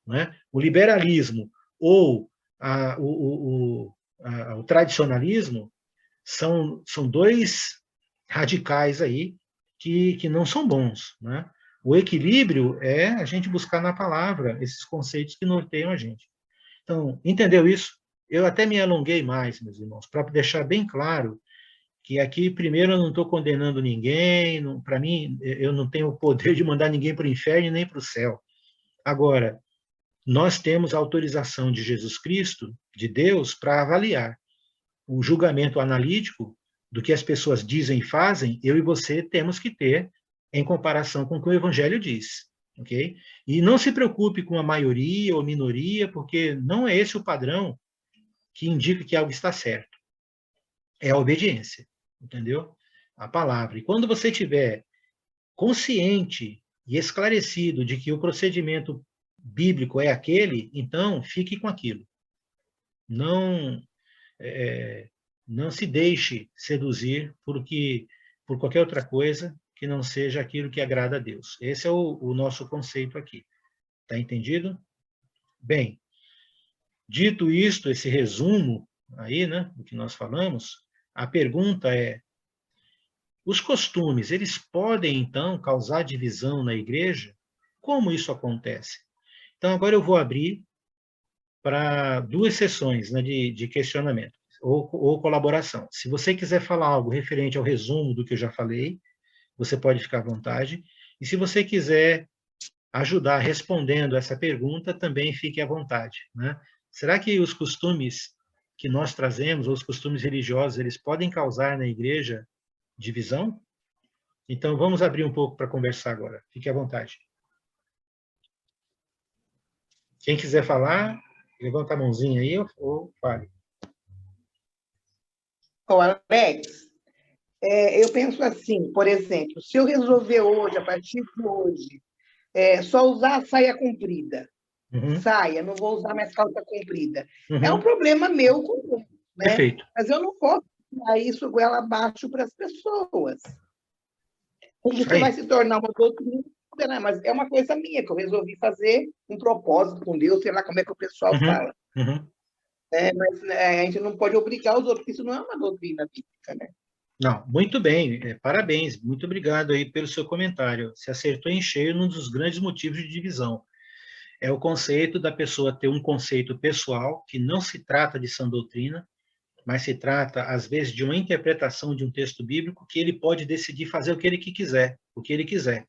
Né? O liberalismo ou o tradicionalismo são dois radicais aí que não são bons. Né? O equilíbrio é a gente buscar na palavra esses conceitos que norteiam a gente. Então, entendeu isso? Eu até me alonguei mais, meus irmãos, para deixar bem claro que aqui, primeiro, eu não estou condenando ninguém, para mim, eu não tenho o poder de mandar ninguém para o inferno nem para o céu. Agora, nós temos a autorização de Jesus Cristo, de Deus, para avaliar o julgamento analítico do que as pessoas dizem e fazem, eu e você temos que ter em comparação com o que o Evangelho diz. ok? E não se preocupe com a maioria ou minoria, porque não é esse o padrão que indica que algo está certo. É a obediência, entendeu? A palavra. E quando você tiver consciente e esclarecido de que o procedimento bíblico é aquele, então fique com aquilo. Não, não se deixe seduzir por qualquer outra coisa que não seja aquilo que agrada a Deus. Esse é o nosso conceito aqui. Está entendido? Bem, dito isto, esse resumo aí, né, do que nós falamos, a pergunta é: os costumes, eles podem, então, causar divisão na igreja? Como isso acontece? Então, agora eu vou abrir para duas sessões, né, de questionamento ou colaboração. Se você quiser falar algo referente ao resumo do que eu já falei, você pode ficar à vontade. E se você quiser ajudar respondendo essa pergunta, também fique à vontade, né? Será que os costumes que nós trazemos, ou os costumes religiosos, eles podem causar na igreja divisão? Então, vamos abrir um pouco para conversar agora. Fique à vontade. Quem quiser falar, levanta a mãozinha aí ou fale. Ô, Alex, eu penso assim, por exemplo, se eu resolver hoje, a partir de hoje, só usar a saia comprida, saia, não vou usar mais calça comprida, é um problema meu com Deus, né? Perfeito. Mas eu não posso tirar isso goela abaixo para as pessoas. Isso vai se tornar uma doutrina, né? Mas é uma coisa minha, que eu resolvi fazer um propósito com Deus, sei lá como é que o pessoal fala. Mas a gente não pode obrigar os outros, porque isso não é uma doutrina bíblica, né? Não, muito bem, parabéns, muito obrigado aí pelo seu comentário. Se acertou em cheio num dos grandes motivos de divisão. É o conceito da pessoa ter um conceito pessoal, que não se trata de sã doutrina, mas se trata, às vezes, de uma interpretação de um texto bíblico que ele pode decidir fazer o que ele quiser,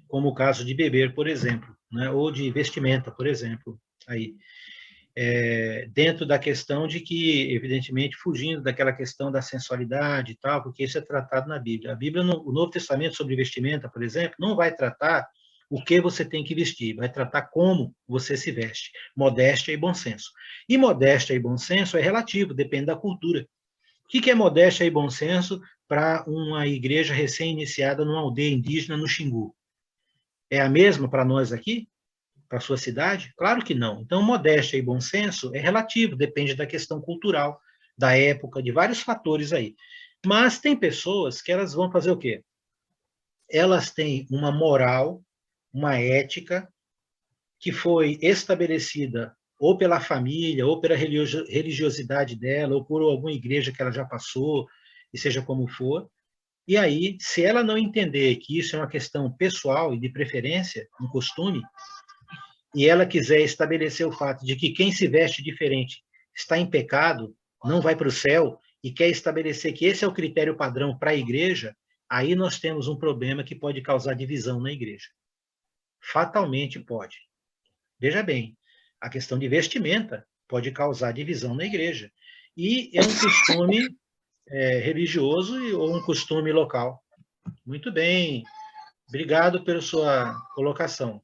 como o caso de beber, por exemplo, né? Ou de vestimenta, por exemplo, aí. Dentro da questão de que, evidentemente, fugindo daquela questão da sensualidade e tal, porque isso é tratado na Bíblia. A Bíblia, o Novo Testamento sobre vestimenta, por exemplo, não vai tratar o que você tem que vestir, vai tratar como você se veste, modéstia e bom senso. E modéstia e bom senso é relativo, depende da cultura. O que é modéstia e bom senso para uma igreja recém-iniciada numa aldeia indígena no Xingu? É a mesma para nós aqui? Para a sua cidade? Claro que não. Então, modéstia e bom senso é relativo, depende da questão cultural, da época, de vários fatores aí. Mas tem pessoas que elas vão fazer o quê? Elas têm uma moral, uma ética que foi estabelecida ou pela família, ou pela religiosidade dela, ou por alguma igreja que ela já passou, e seja como for. E aí, se ela não entender que isso é uma questão pessoal e de preferência, um costume, e ela quiser estabelecer o fato de que quem se veste diferente está em pecado, não vai para o céu, e quer estabelecer que esse é o critério padrão para a igreja, aí nós temos um problema que pode causar divisão na igreja. Fatalmente pode. Veja bem, a questão de vestimenta pode causar divisão na igreja. E é um costume religioso ou um costume local. Muito bem. Obrigado pela sua colocação.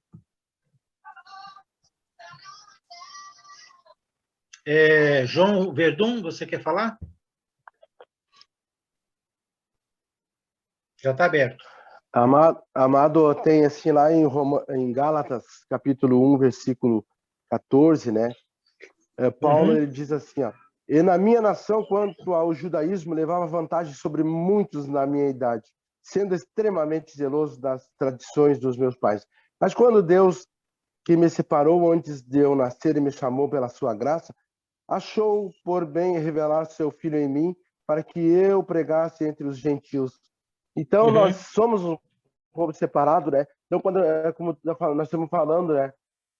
João Verdun, você quer falar? Já está aberto. Amado, tem assim lá em Gálatas, capítulo 1, versículo 14, né? Paulo, ele diz assim, ó: e na minha nação, quanto ao judaísmo, levava vantagem sobre muitos na minha idade, sendo extremamente zeloso das tradições dos meus pais. Mas quando Deus, que me separou antes de eu nascer e me chamou pela sua graça, achou por bem revelar seu Filho em mim, para que eu pregasse entre os gentios. Então, nós somos um povo separado, né? Então, como nós estamos falando, né?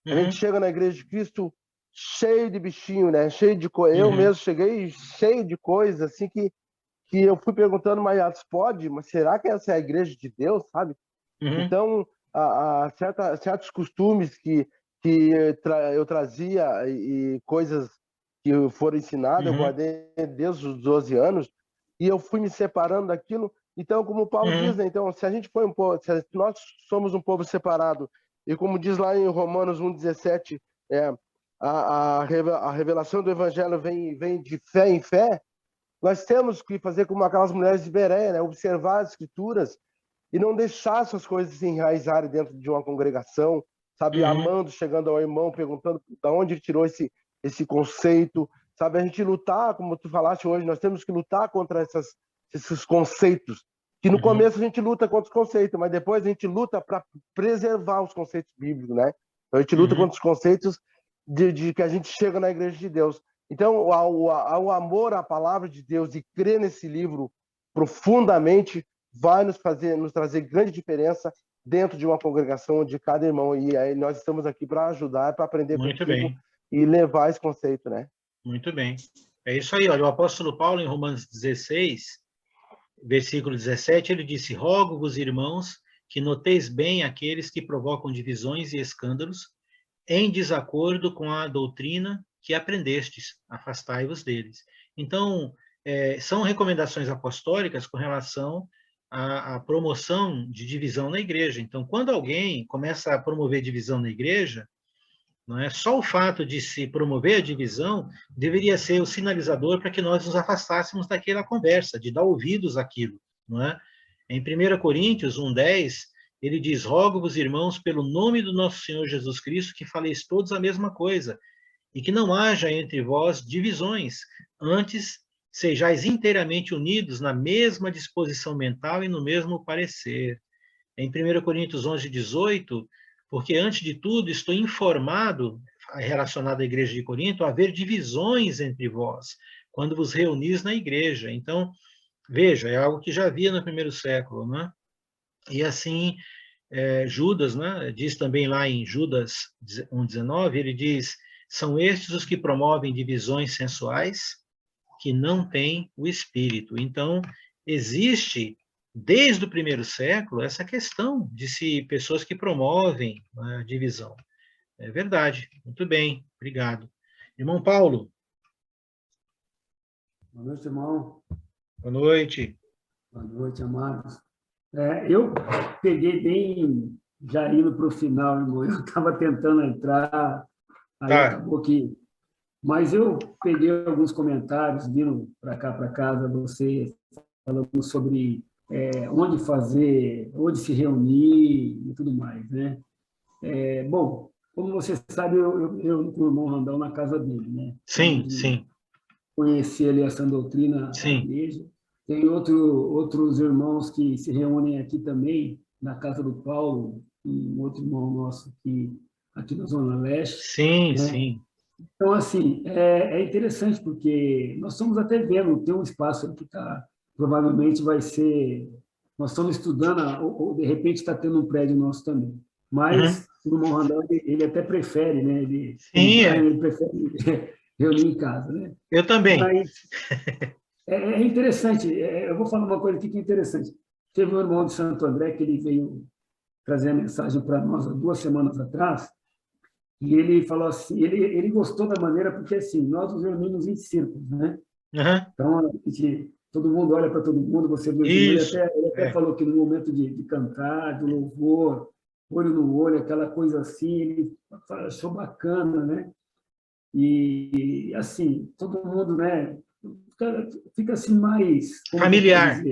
A gente chega na Igreja de Cristo cheio de bichinho, né? Cheio de coisa. Eu mesmo cheguei cheio de coisas, assim, que eu fui perguntando, mas pode? Mas será que essa é a Igreja de Deus, sabe? Então, certos costumes que eu trazia e coisas que foram ensinadas, eu guardei desde os 12 anos, e eu fui me separando daquilo. Então, como o Paulo diz, né? Então, se a gente foi se nós somos um povo separado E como diz lá em Romanos 1,17, a revelação do evangelho vem de fé em fé. Nós temos que fazer como aquelas mulheres de Bereia, né? Observar as escrituras e não deixar essas coisas se enraizarem dentro de uma congregação, sabe? Amando, chegando ao irmão, perguntando de onde ele tirou esse conceito, sabe? A gente lutar, como tu falaste hoje, nós temos que lutar contra esses conceitos, que no começo a gente luta contra os conceitos, mas depois a gente luta para preservar os conceitos bíblicos, né? Então a gente luta contra os conceitos de que a gente chega na igreja de Deus. Então, o amor à palavra de Deus e crer nesse livro profundamente vai nos trazer grande diferença dentro de uma congregação de cada irmão. E aí nós estamos aqui para ajudar, para aprender Muito contigo bem. e levar esse conceito, né? Muito bem. É isso aí. Olha, o apóstolo Paulo, em Romanos 16, versículo 17, ele disse: rogo-vos, irmãos, que noteis bem aqueles que provocam divisões e escândalos em desacordo com a doutrina que aprendestes, afastai-vos deles. Então, são recomendações apostólicas com relação à promoção de divisão na igreja. Então, quando alguém começa a promover divisão na igreja, não é só o fato de se promover a divisão deveria ser o sinalizador para que nós nos afastássemos daquela conversa, de dar ouvidos àquilo, não é? Em 1 Coríntios 1:10, ele diz: rogo-vos, irmãos, pelo nome do nosso Senhor Jesus Cristo, que faleis todos a mesma coisa, e que não haja entre vós divisões, antes sejais inteiramente unidos na mesma disposição mental e no mesmo parecer. Em 1 Coríntios 11:18, porque antes de tudo estou informado, relacionado à igreja de Corinto, a haver divisões entre vós, quando vos reunis na igreja. Então, veja, é algo que já havia no primeiro século, né? E assim, Judas, né, diz também lá em Judas 1:19, ele diz: são estes os que promovem divisões sensuais, que não têm o Espírito. Então, existe, desde o primeiro século, essa questão de pessoas que promovem a divisão. É verdade. Muito bem, obrigado. Irmão Paulo. Boa noite, irmão. Boa noite. Boa noite, amados. Eu peguei bem, já indo para o final, irmão. Eu estava tentando entrar, aí acabou que... Mas eu peguei alguns comentários, vindo para cá, para casa, você falando sobre onde fazer, onde se reunir e tudo mais, né? Bom, como você sabe, eu com o irmão Randão na casa dele, né? Sim, sim. Conheci ali essa doutrina da igreja. Tem outros irmãos que se reúnem aqui também, na casa do Paulo, um outro irmão nosso aqui na Zona Leste. Sim, né? Sim. Então, assim, é interessante, porque nós estamos até vendo, tem um espaço que provavelmente vai ser... Nós estamos estudando, ou de repente está tendo um prédio nosso também. Mas o irmão Randall, ele até prefere, né? Ele prefere reunir em casa, né? Eu também. Mas é interessante. Eu vou falar uma coisa aqui que é interessante. Teve um irmão de Santo André que ele veio trazer a mensagem para nós há 2 semanas atrás, e ele falou assim, ele gostou da maneira, porque assim, nós nos reunimos em círculos, né? Então, todo mundo olha para todo mundo, você vê, ele até falou que no momento de cantar, do louvor, olho no olho, aquela coisa assim, ele achou bacana, né? E, assim, todo mundo, né, fica assim mais... Familiar.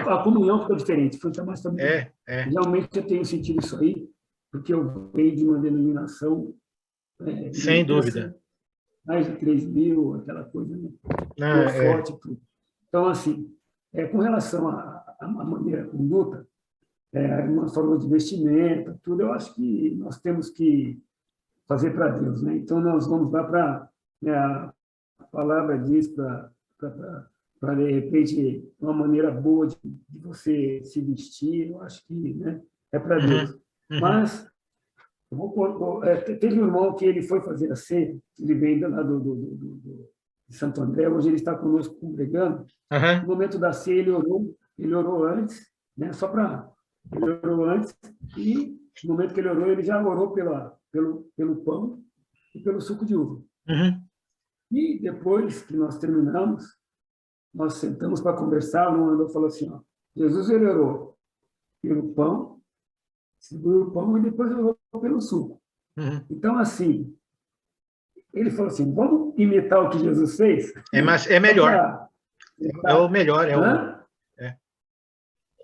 A comunhão fica diferente, fica mais familiar. Realmente eu tenho sentido isso aí, porque eu venho de uma denominação... Sem dúvida. Mais de 3.000, aquela coisa, né? Forte, tudo. Então, assim, com relação à maneira de conduta, uma forma de vestimenta, tudo, eu acho que nós temos que fazer para Deus, né? Então, nós vamos lá para... a palavra diz para, de repente, uma maneira boa de você se vestir, eu acho que, né, é para Deus. Mas, teve um irmão que ele foi fazer a ceia, ele veio lá de Santo André, hoje ele está conosco congregando. No momento da ceia, ele orou antes, né, ele orou antes, e no momento que ele orou, ele já orou pelo pão e pelo suco de uva. E depois que nós terminamos, nós sentamos para conversar, o irmão falou assim, ó, Jesus, ele orou pelo pão, segurou o pão e depois orou pelo suco. Uhum. Então, assim, ele falou assim, vamos imitar o que Jesus fez? É melhor. É o Hã? melhor.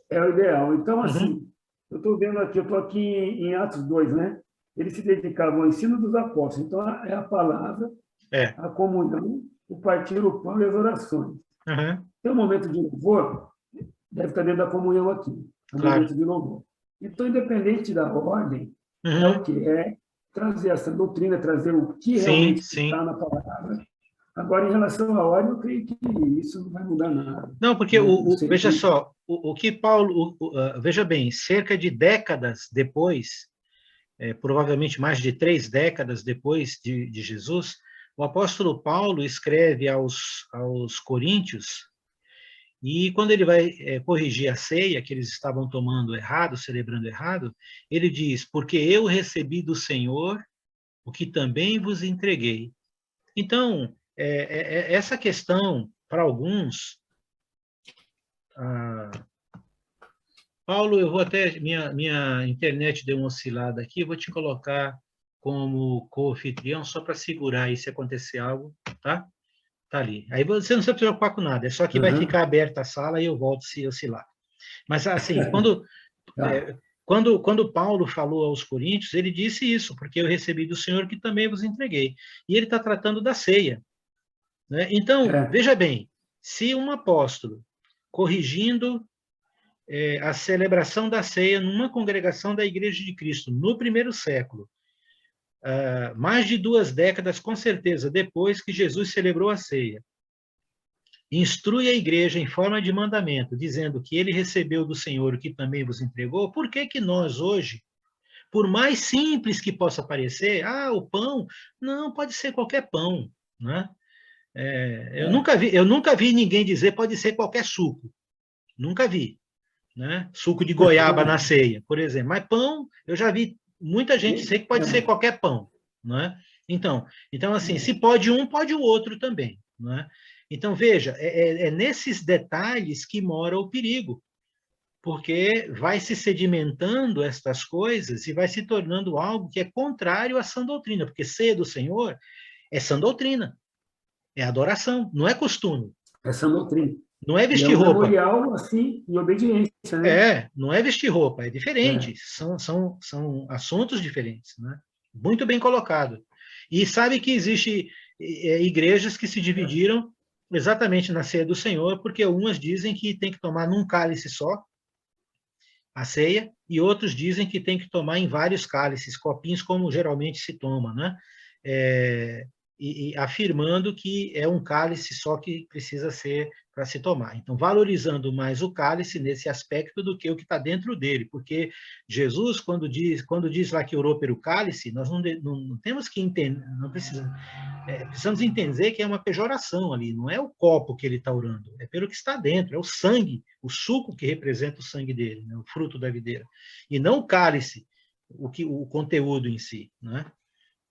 É o ideal. Então, Uhum. assim, eu estou vendo aqui, eu estou aqui em Atos 2, né? Eles se dedicavam ao ensino dos apóstolos. Então, é a palavra, É. a comunhão, o partir o pão e as orações. Uhum. Tem um momento de louvor, deve estar dentro da comunhão aqui, é um Claro. momento de louvor. Então, independente da ordem, é Uhum. o que? É trazer essa doutrina, trazer o que Sim, realmente sim. está na palavra. Agora, em relação à ordem, eu creio que isso não vai mudar nada. Não, porque, Não sei veja que... só, o que Paulo... veja bem, cerca de décadas depois, provavelmente mais de 3 décadas depois de Jesus, o apóstolo Paulo escreve aos Coríntios, e quando ele vai corrigir a ceia, que eles estavam tomando errado, celebrando errado, ele diz, porque eu recebi do Senhor o que também vos entreguei. Então, essa questão, para alguns, Paulo, eu vou até, minha internet deu uma oscilada aqui, eu vou te colocar como co-anfitrião, só para segurar aí se acontecer algo, tá? Tá ali. Aí você não se preocupar com nada, é só que vai Uhum. ficar aberta a sala e eu volto se oscilar. Mas, assim, Tá. quando Paulo falou aos Coríntios, ele disse isso, porque eu recebi do Senhor que também vos entreguei. E ele está tratando da ceia, né? Então, É. veja bem, se um apóstolo, corrigindo a celebração da ceia numa congregação da Igreja de Cristo, no primeiro século, mais de 2 décadas, com certeza, depois que Jesus celebrou a ceia, instrui a igreja em forma de mandamento, dizendo que ele recebeu do Senhor o que também vos entregou, por que que nós hoje, por mais simples que possa parecer, o pão, não, pode ser qualquer pão, né? Eu nunca vi ninguém dizer pode ser qualquer suco, nunca vi, né? Suco de goiaba na ceia, por exemplo. Mas pão, eu já vi muita gente dizer que pode ser qualquer pão, né? Então, assim, se pode um, pode o outro também, né? Então, veja, é nesses detalhes que mora o perigo, porque vai se sedimentando estas coisas e vai se tornando algo que é contrário à sã doutrina, porque ceia do Senhor é sã doutrina, é adoração, não é costume, Essa doutrina. não é E é vestir um roupa. memorial, assim, em obediência, né? Não é vestir roupa, é diferente, É. são assuntos diferentes, né? Muito bem colocado. E sabe que existe igrejas que se dividiram exatamente na ceia do Senhor, porque umas dizem que tem que tomar num cálice só a ceia, e outros dizem que tem que tomar em vários cálices, copinhos, como geralmente se toma, né? E afirmando que é um cálice só que precisa ser para se tomar. Então, valorizando mais o cálice nesse aspecto do que o que está dentro dele, porque Jesus, quando diz lá que orou pelo cálice, nós não temos que entender, não precisamos, precisamos entender que é uma pejoração ali, não é o copo que ele está orando, é pelo que está dentro, é o sangue, o suco que representa o sangue dele, né, o fruto da videira, e não o cálice, o conteúdo em si, né?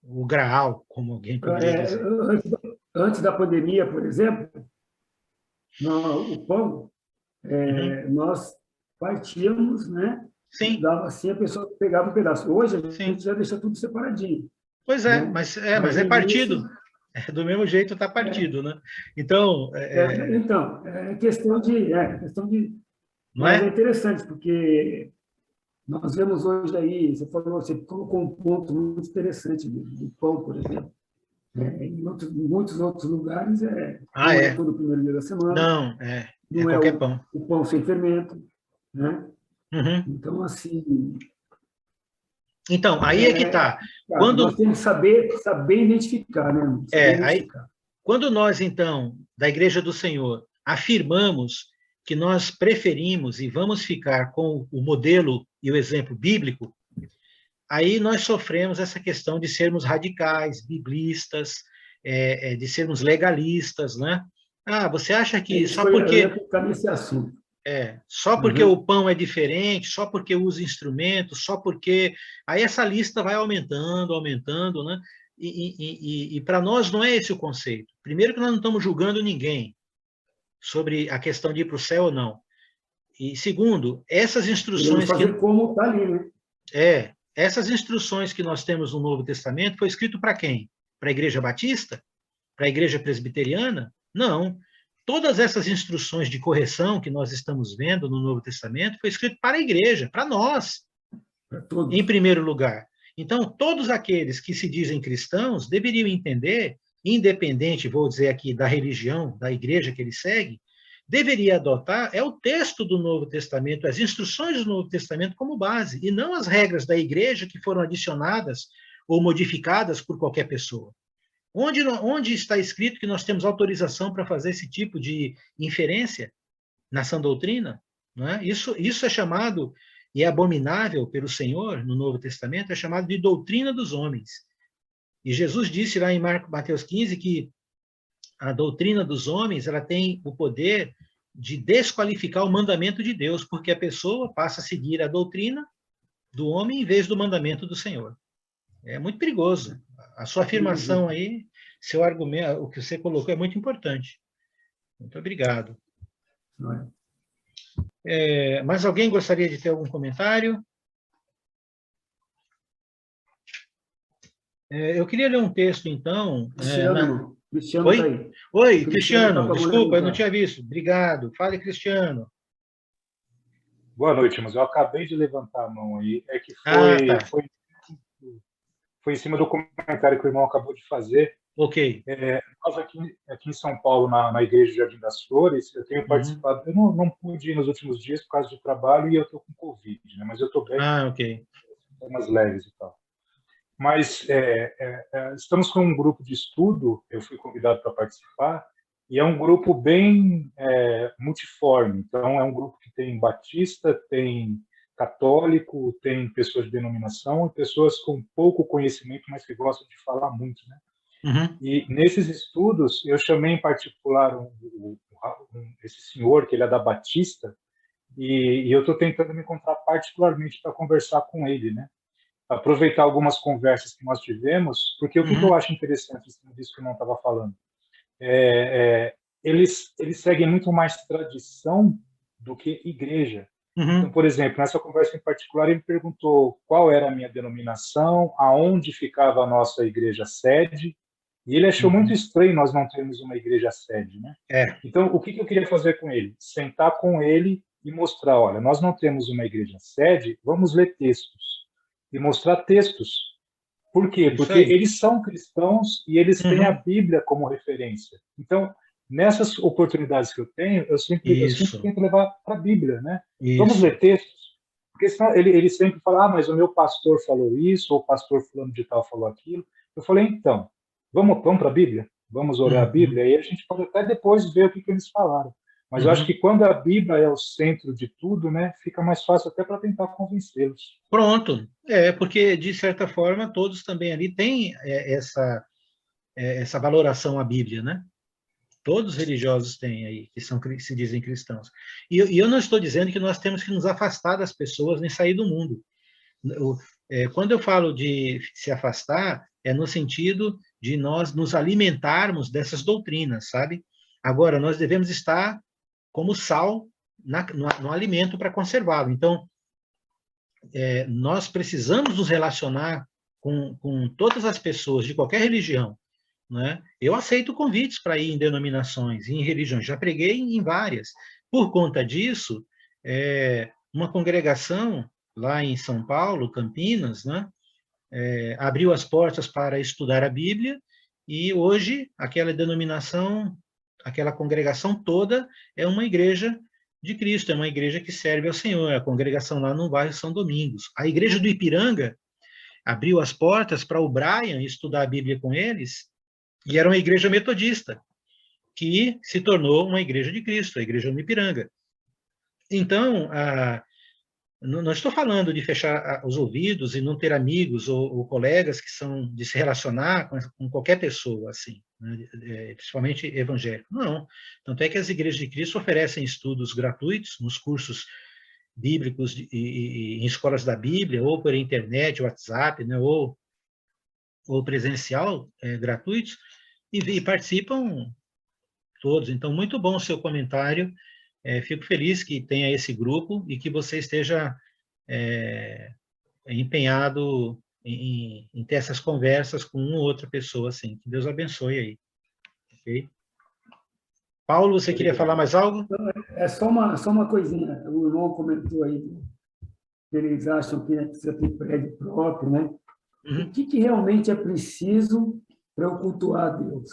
O graal, como alguém poderia dizer. Antes da pandemia, por exemplo, o pão, nós partíamos, né? Sim. Dava assim, a pessoa pegava um pedaço. Hoje, a Sim. gente já deixa tudo separadinho. Pois né? mas é partido. Do mesmo jeito está partido, né? Então... Então, é questão de... não mas é? é interessante, porque nós vemos hoje aí, você colocou um ponto muito interessante do pão, por exemplo. Em muitos outros lugares, não é todo o primeiro dia da semana. Não, não é qualquer pão. O pão sem fermento. Né? Uhum. Então, assim... Então, aí é que está. Nós temos que saber identificar, né? Identificar. Quando nós, então, da Igreja do Senhor, afirmamos que nós preferimos e vamos ficar com o modelo e o exemplo bíblico, aí nós sofremos essa questão de sermos radicais, biblistas, de sermos legalistas, né? Você acha que só porque... Eu ia tocar nesse assunto. Só porque o pão é diferente, só porque usa instrumentos, só porque... Aí essa lista vai aumentando, né? E para nós não é esse o conceito. Primeiro que nós não estamos julgando ninguém sobre a questão de ir para o céu ou não. E segundo, essas instruções... fazer como está ali, né? essas instruções que nós temos no Novo Testamento foi escrito para quem? Para a Igreja Batista? Para a Igreja Presbiteriana? Não. Todas essas instruções de correção que nós estamos vendo no Novo Testamento foi escrito para a Igreja, para nós, em primeiro lugar. Então, todos aqueles que se dizem cristãos deveriam entender, independente, vou dizer aqui, da religião, da igreja que ele segue, deveria adotar o texto do Novo Testamento, as instruções do Novo Testamento como base, e não as regras da igreja que foram adicionadas ou modificadas por qualquer pessoa. Onde está escrito que nós temos autorização para fazer esse tipo de inferência na sã doutrina? Não é? Isso é chamado, e é abominável pelo Senhor no Novo Testamento, é chamado de doutrina dos homens. E Jesus disse lá em Mateus 15 que a doutrina dos homens ela tem o poder de desqualificar o mandamento de Deus, porque a pessoa passa a seguir a doutrina do homem em vez do mandamento do Senhor. É muito perigoso. A sua afirmação aí, seu argumento, o que você colocou é muito importante. Muito obrigado. Mais alguém gostaria de ter algum comentário? Eu queria ler um texto, então. Cristiano Oi? Tá aí. Oi, Cristiano. Tá, Desculpa, eu não tinha visto. Obrigado. Fale, Cristiano. Boa noite, mas eu acabei de levantar a mão aí. É que foi em cima do comentário que o irmão acabou de fazer. Ok. Nós aqui em São Paulo, na Igreja Jardim das Flores, eu tenho participado. Eu não pude ir nos últimos dias por causa do trabalho e eu estou com Covid, né? Mas eu estou bem. Ok. Umas leves e tal. Mas estamos com um grupo de estudo, eu fui convidado para participar, e é um grupo bem multiforme. Então, é um grupo que tem batista, tem católico, tem pessoas de denominação e pessoas com pouco conhecimento, mas que gostam de falar muito, né? Uhum. E nesses estudos, eu chamei em particular esse senhor, que ele é da Batista, e eu estou tentando me encontrar particularmente para conversar com ele, né? Aproveitar algumas conversas que nós tivemos, porque o que eu acho interessante disso que eu não estava falando, eles seguem muito mais tradição do que igreja. Então, por exemplo, nessa conversa em particular, ele perguntou qual era a minha denominação, aonde ficava a nossa igreja sede, e ele achou muito estranho nós não termos uma igreja sede, né? Então, o que eu queria fazer com ele? Sentar com ele e mostrar, olha, nós não temos uma igreja sede, vamos ler textos. E mostrar textos. Por quê? Porque eles são cristãos e eles têm a Bíblia como referência. Então, nessas oportunidades que eu tenho, eu sempre tento levar para a Bíblia, né? Vamos ler textos. Porque senão ele sempre fala, mas o meu pastor falou isso, ou o pastor fulano de tal falou aquilo. Eu falei, então, vamos para a Bíblia? Vamos olhar a Bíblia? Aí a gente pode até depois ver o que eles falaram. Mas eu acho que quando a Bíblia é o centro de tudo, né, fica mais fácil até para tentar convencê-los. Pronto. Porque, de certa forma, todos também ali têm essa valoração à Bíblia, né? Todos os religiosos têm aí, que se dizem cristãos. E eu não estou dizendo que nós temos que nos afastar das pessoas nem sair do mundo. Quando eu falo de se afastar, é no sentido de nós nos alimentarmos dessas doutrinas, sabe? Agora, nós devemos estar como sal no alimento para conservá-lo. Então, nós precisamos nos relacionar com todas as pessoas de qualquer religião, né? Eu aceito convites para ir em denominações, em religiões, já preguei em várias. Por conta disso, uma congregação lá em São Paulo, Campinas, né, abriu as portas para estudar a Bíblia, e hoje aquela denominação, aquela congregação toda é uma igreja de Cristo, é uma igreja que serve ao Senhor, a congregação lá no bairro São Domingos. A igreja do Ipiranga abriu as portas para o Brian estudar a Bíblia com eles, e era uma igreja metodista, que se tornou uma igreja de Cristo, a igreja do Ipiranga. Então, não estou falando de fechar os ouvidos e não ter amigos ou colegas que são de se relacionar com qualquer pessoa, assim, né, principalmente evangélico. Não. Tanto é que as igrejas de Cristo oferecem estudos gratuitos nos cursos bíblicos e em escolas da Bíblia, ou por internet, WhatsApp, né, ou presencial, gratuitos, e participam todos. Então, muito bom o seu comentário. Fico feliz que tenha esse grupo e que você esteja empenhado em ter essas conversas com uma ou outra pessoa, assim. Que Deus abençoe aí. Ok? Paulo, você queria falar mais algo? É só uma coisinha. O irmão comentou aí que eles acham que precisa ter prédio próprio, né? Uhum. O que realmente é preciso para eu cultuar a Deus?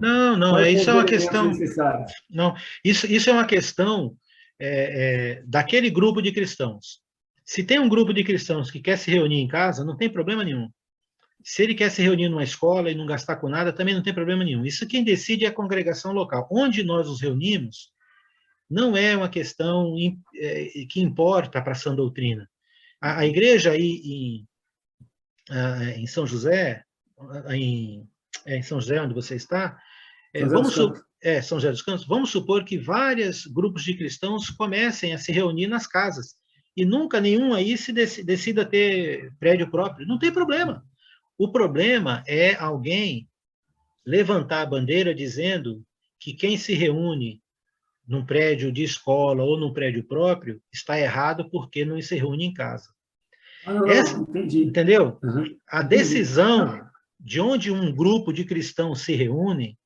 Não, isso é uma questão... necessários? Não, isso é uma questão daquele grupo de cristãos. Se tem um grupo de cristãos que quer se reunir em casa, não tem problema nenhum. Se ele quer se reunir numa escola e não gastar com nada, também não tem problema nenhum. Isso quem decide é a congregação local. Onde nós nos reunimos não é uma questão que importa para a sã doutrina. A igreja aí em São José, em São José, onde você está, São José dos Campos, vamos supor que vários grupos de cristãos comecem a se reunir nas casas, e nunca nenhum aí se decida ter prédio próprio. Não tem problema. O problema é alguém levantar a bandeira dizendo que quem se reúne num prédio de escola ou num prédio próprio está errado porque não se reúne em casa. Entendi. Entendeu? Uhum. A decisão de onde um grupo de cristãos se reúne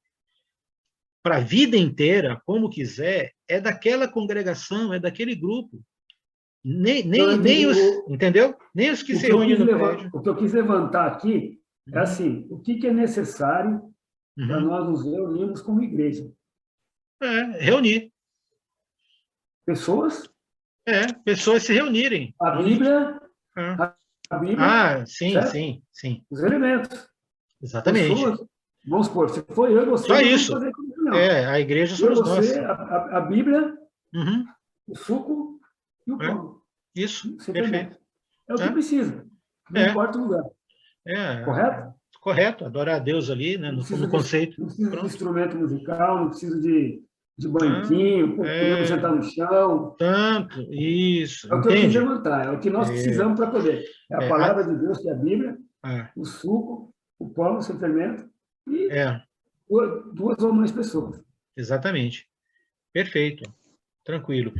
para a vida inteira, como quiser, é daquela congregação, é daquele grupo. Entendeu? Nem os que se reúnem no prédio. O que eu quis levantar aqui é assim, o que é necessário para nós nos reunirmos como igreja? Reunir. Pessoas? Pessoas se reunirem. A Bíblia. A Bíblia. Sim. Os elementos. Exatamente. Pessoas, vamos supor, se for eu e você, só isso. Fazer comunhão. A igreja somos nós. A Bíblia, o suco e o pão. Isso, perfeito. É o que precisa. Não importa o lugar. Correto? Correto, adorar a Deus ali, né, no conceito. Não precisa de instrumento musical, não precisa de banquinho, podemos sentar no chão. Tanto, isso. É o que eu quis levantar, é o que nós precisamos para poder. É a palavra de Deus, que é a Bíblia, o suco, o pão, o seu fermento, e duas ou mais pessoas. Exatamente. Perfeito. Tranquilo.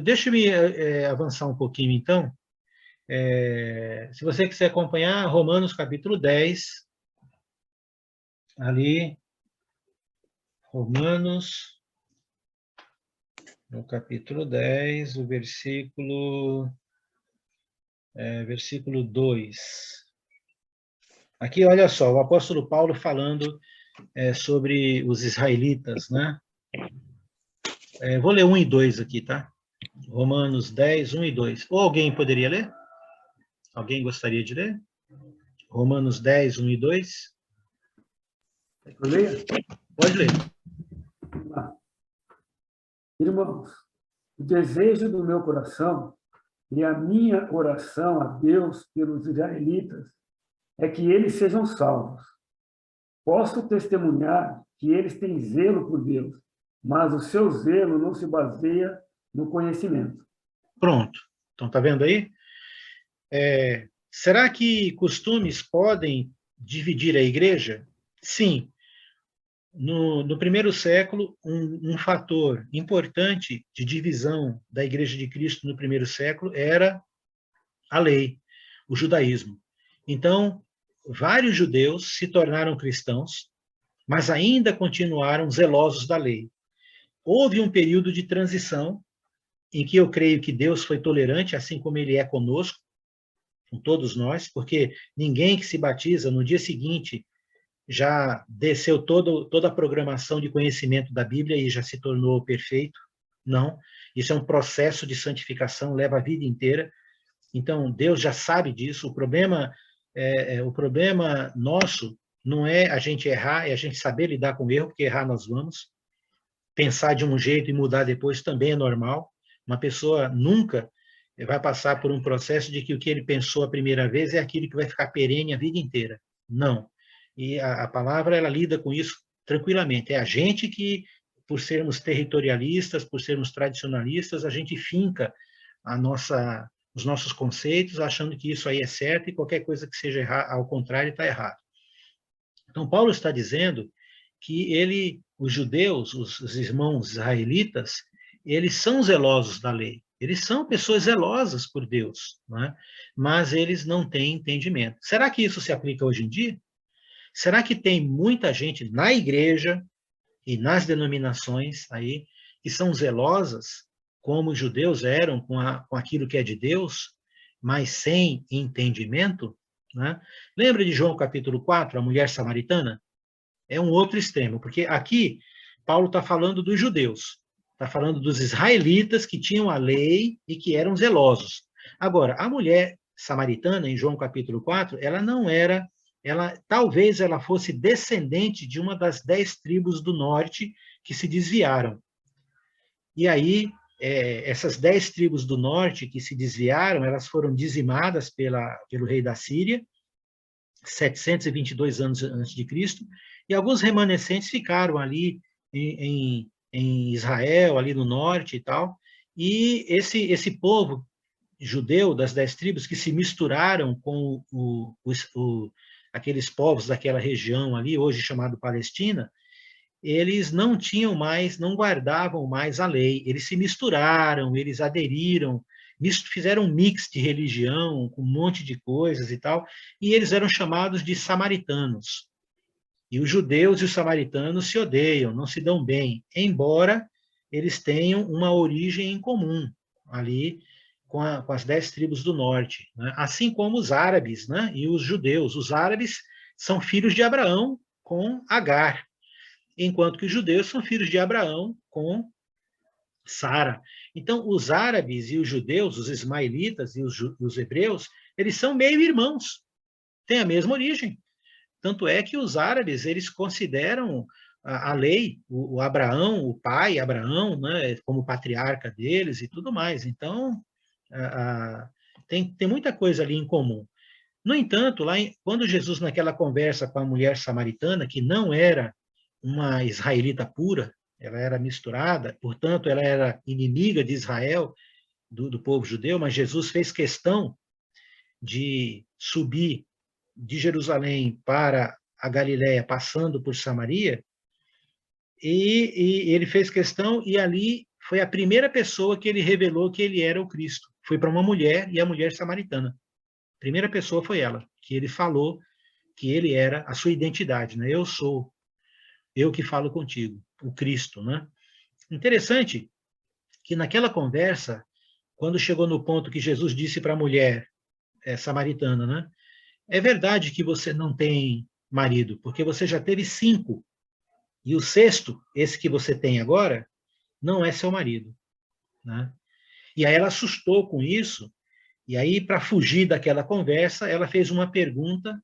Deixa-me avançar um pouquinho, então. Se você quiser acompanhar, Romanos capítulo 10, ali, Romanos, no capítulo 10, o versículo 2. Aqui, olha só, o apóstolo Paulo falando sobre os israelitas, né? Vou ler 1 e 2 aqui, tá? Romanos 10, 1 e 2. Ou alguém poderia ler? Alguém gostaria de ler? Romanos 10, 1 e 2. Eu leio? Pode ler. Irmãos, o desejo do meu coração e a minha oração a Deus pelos israelitas é que eles sejam salvos. Posso testemunhar que eles têm zelo por Deus, mas o seu zelo não se baseia no conhecimento. Pronto. Então, tá vendo aí? Será que costumes podem dividir a igreja? Sim. No primeiro século, um fator importante de divisão da Igreja de Cristo no primeiro século era a lei, o judaísmo. Então, vários judeus se tornaram cristãos, mas ainda continuaram zelosos da lei. Houve um período de transição em que eu creio que Deus foi tolerante, assim como Ele é conosco, com todos nós, porque ninguém que se batiza no dia seguinte já desceu toda a programação de conhecimento da Bíblia e já se tornou perfeito. Não, isso é um processo de santificação, leva a vida inteira. Então, Deus já sabe disso. O problema nosso não é a gente errar, é a gente saber lidar com o erro, porque errar nós vamos. Pensar de um jeito e mudar depois também é normal. Uma pessoa nunca vai passar por um processo de que o que ele pensou a primeira vez é aquilo que vai ficar perene a vida inteira. Não. E a palavra, ela lida com isso tranquilamente. É a gente que, por sermos territorialistas, por sermos tradicionalistas, a gente finca os nossos conceitos, achando que isso aí é certo e qualquer coisa que seja ao contrário está errado. Então, Paulo está dizendo que os judeus, os irmãos israelitas, eles são zelosos da lei. Eles são pessoas zelosas por Deus, né? Mas eles não têm entendimento. Será que isso se aplica hoje em dia? Será que tem muita gente na igreja e nas denominações aí que são zelosas, como os judeus eram com aquilo que é de Deus, mas sem entendimento? Né? Lembra de João capítulo 4, a mulher samaritana? É um outro extremo, porque aqui Paulo está falando dos judeus, está falando dos israelitas que tinham a lei e que eram zelosos. Agora, a mulher samaritana, em João capítulo 4, ela não era, talvez ela fosse descendente de uma das 10 tribos do norte que se desviaram. E aí, essas 10 tribos do norte que se desviaram, elas foram dizimadas pelo rei da Síria, 722 anos antes de Cristo, e alguns remanescentes ficaram ali em Israel, ali no norte e tal, e esse povo judeu das 10 tribos que se misturaram com aqueles povos daquela região ali, hoje chamado Palestina, eles não tinham mais, não guardavam mais a lei, eles se misturaram, eles aderiram, fizeram um mix de religião, com um monte de coisas e tal, e eles eram chamados de samaritanos. E os judeus e os samaritanos se odeiam, não se dão bem, embora eles tenham uma origem em comum, ali com as 10 tribos do norte, né? Assim como os árabes, né? E os judeus. Os árabes são filhos de Abraão com Agar, enquanto que os judeus são filhos de Abraão com Sara. Então, os árabes e os judeus, os ismaelitas e os hebreus, eles são meio irmãos, têm a mesma origem. Tanto é que os árabes, eles consideram a lei, o Abraão, o pai Abraão, né, como patriarca deles e tudo mais. Então, tem muita coisa ali em comum. No entanto, quando Jesus, naquela conversa com a mulher samaritana, que não era uma israelita pura, ela era misturada, portanto, ela era inimiga de Israel, do povo judeu, mas Jesus fez questão de subir de Jerusalém para a Galiléia, passando por Samaria, e ele fez questão, e ali foi a primeira pessoa que ele revelou que ele era o Cristo. Foi para uma mulher, e a mulher samaritana. A primeira pessoa foi ela, que ele falou que ele era a sua identidade, né? Eu que falo contigo, o Cristo, né? Interessante que naquela conversa, quando chegou no ponto que Jesus disse para a mulher samaritana, né? É verdade que você não tem marido, porque você já teve 5, e o 6º, esse que você tem agora, não é seu marido, né? E aí ela assustou com isso, e aí, para fugir daquela conversa, ela fez uma pergunta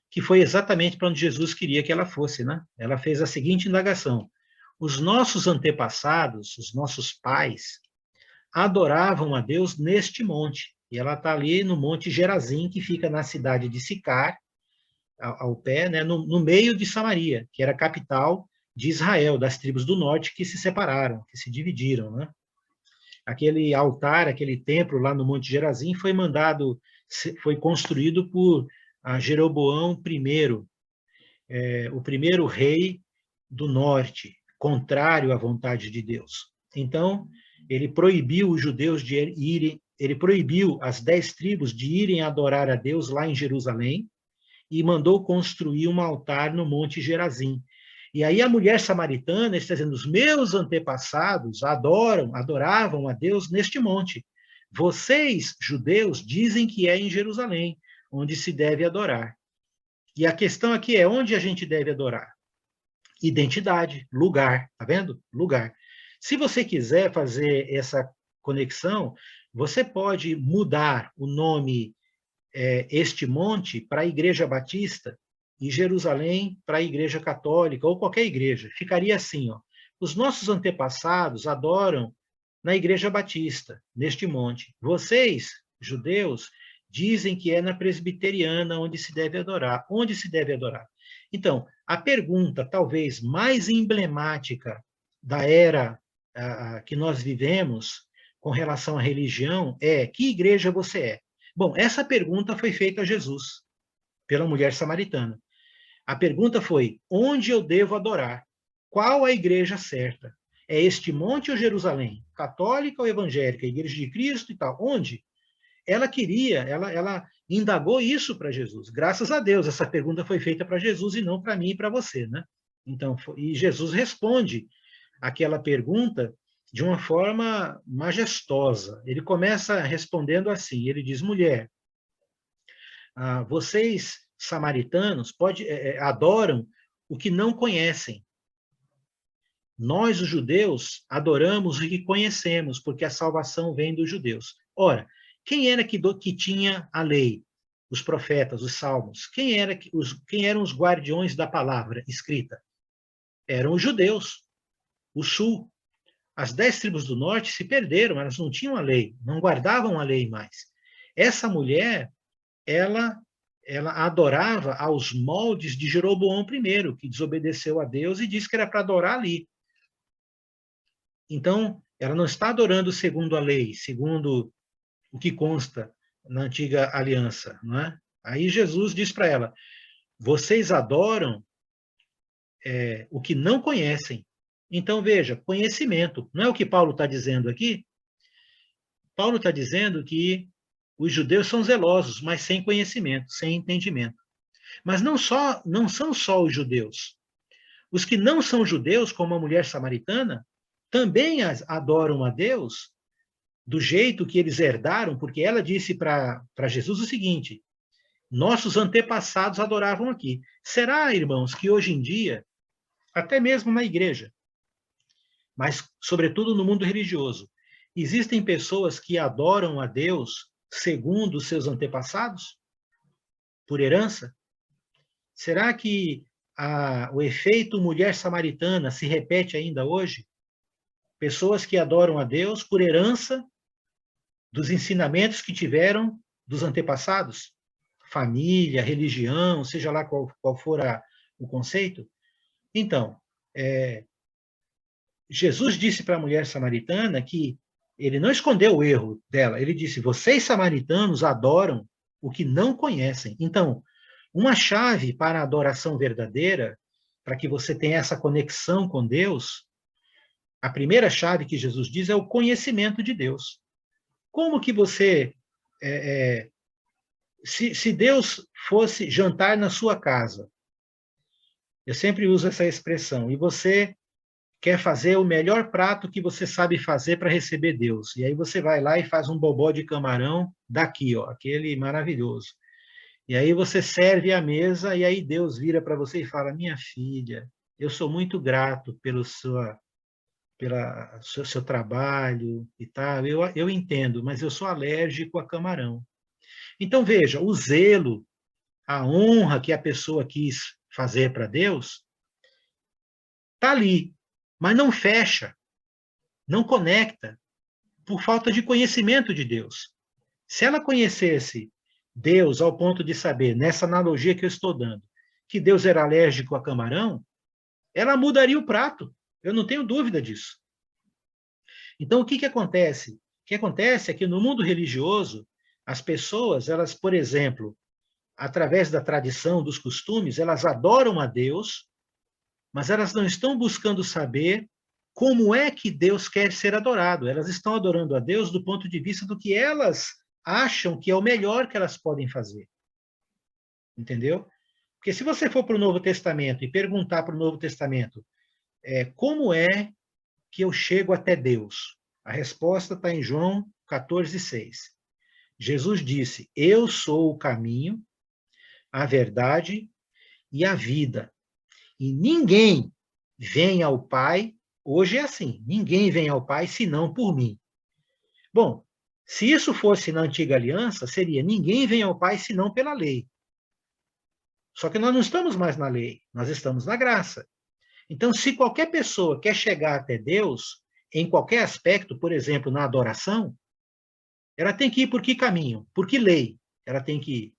que foi exatamente para onde Jesus queria que ela fosse, né? Ela fez a seguinte indagação: os nossos antepassados, os nossos pais, adoravam a Deus neste monte. E ela está ali no Monte Gerazim, que fica na cidade de Sicar, ao pé, né, no meio de Samaria, que era a capital de Israel, das tribos do norte que se separaram, que se dividiram, né? Aquele altar, aquele templo lá no Monte Gerazim foi construído por Jeroboão I, o primeiro rei do norte, contrário à vontade de Deus. Então, ele proibiu os judeus de irem, ele proibiu as 10 tribos de irem adorar a Deus lá em Jerusalém e mandou construir um altar no Monte Gerazim. E aí a mulher samaritana está dizendo: os meus antepassados adoravam a Deus neste monte. Vocês, judeus, dizem que é em Jerusalém, onde se deve adorar. E a questão aqui é: onde a gente deve adorar? Identidade, lugar, tá vendo? Lugar. Se você quiser fazer essa conexão, você pode mudar o nome este monte para a Igreja Batista e Jerusalém para a Igreja Católica, ou qualquer igreja. Ficaria assim, ó: os nossos antepassados adoram na Igreja Batista, neste monte. Vocês, judeus, dizem que é na presbiteriana onde se deve adorar. Onde se deve adorar? Então, a pergunta talvez mais emblemática da era que nós vivemos com relação à religião é: que igreja você é? Bom, essa pergunta foi feita a Jesus, pela mulher samaritana. A pergunta foi: onde eu devo adorar? Qual a igreja certa? É este monte ou Jerusalém? Católica ou evangélica? Igreja de Cristo e tal? Onde? Ela queria, ela indagou isso para Jesus. Graças a Deus, essa pergunta foi feita para Jesus e não para mim e para você, né? Então, e Jesus responde aquela pergunta de uma forma majestosa. Ele começa respondendo assim, ele diz, mulher, vocês samaritanos adoram o que não conhecem. Nós, os judeus, adoramos o que conhecemos, porque a salvação vem dos judeus. Ora, quem era que tinha a lei? Os profetas, os salmos. Quem eram os guardiões da palavra escrita? Eram os judeus, o sul. As 10 tribos do norte se perderam, elas não tinham a lei, não guardavam a lei mais. Essa mulher, ela adorava aos moldes de Jeroboão I, que desobedeceu a Deus e disse que era para adorar ali. Então, ela não está adorando segundo a lei, segundo o que consta na antiga aliança, não é? Aí Jesus diz para ela, vocês adoram o que não conhecem. Então, veja, conhecimento. Não é o que Paulo está dizendo aqui? Paulo está dizendo que os judeus são zelosos, mas sem conhecimento, sem entendimento. Mas não são só os judeus. Os que não são judeus, como a mulher samaritana, também adoram a Deus do jeito que eles herdaram, porque ela disse para Jesus o seguinte, nossos antepassados adoravam aqui. Será, irmãos, que hoje em dia, até mesmo na igreja, mas sobretudo no mundo religioso, existem pessoas que adoram a Deus segundo os seus antepassados? Por herança? Será que o efeito mulher samaritana se repete ainda hoje? Pessoas que adoram a Deus por herança dos ensinamentos que tiveram dos antepassados? Família, religião, seja lá qual for o conceito? Então, Jesus disse para a mulher samaritana que ele não escondeu o erro dela, ele disse, vocês samaritanos adoram o que não conhecem. Então, uma chave para a adoração verdadeira, para que você tenha essa conexão com Deus, a primeira chave que Jesus diz é o conhecimento de Deus. Como que você... se Deus fosse jantar na sua casa, eu sempre uso essa expressão, e você quer fazer o melhor prato que você sabe fazer para receber Deus. E aí você vai lá e faz um bobó de camarão daqui, ó, aquele maravilhoso. E aí você serve à mesa, e aí Deus vira para você e fala, minha filha, eu sou muito grato pelo seu trabalho e tal, eu entendo, mas eu sou alérgico a camarão. Então, veja, o zelo, a honra que a pessoa quis fazer para Deus, está ali, mas não fecha, não conecta, por falta de conhecimento de Deus. Se ela conhecesse Deus ao ponto de saber, nessa analogia que eu estou dando, que Deus era alérgico a camarão, ela mudaria o prato, eu não tenho dúvida disso. Então, o que acontece? O que acontece é que no mundo religioso, as pessoas, elas, por exemplo, através da tradição, dos costumes, elas adoram a Deus, mas elas não estão buscando saber como é que Deus quer ser adorado. Elas estão adorando a Deus do ponto de vista do que elas acham que é o melhor que elas podem fazer. Entendeu? Porque se você for para o Novo Testamento e perguntar para o Novo Testamento como é que eu chego até Deus? A resposta está em João 14,6. Jesus disse, eu sou o caminho, a verdade e a vida. E ninguém vem ao Pai, hoje é assim, ninguém vem ao Pai senão por mim. Bom, se isso fosse na antiga aliança, seria ninguém vem ao Pai senão pela lei. Só que nós não estamos mais na lei, nós estamos na graça. Então, se qualquer pessoa quer chegar até Deus, em qualquer aspecto, por exemplo, na adoração, ela tem que ir por que caminho? Por que lei? Ela tem que ir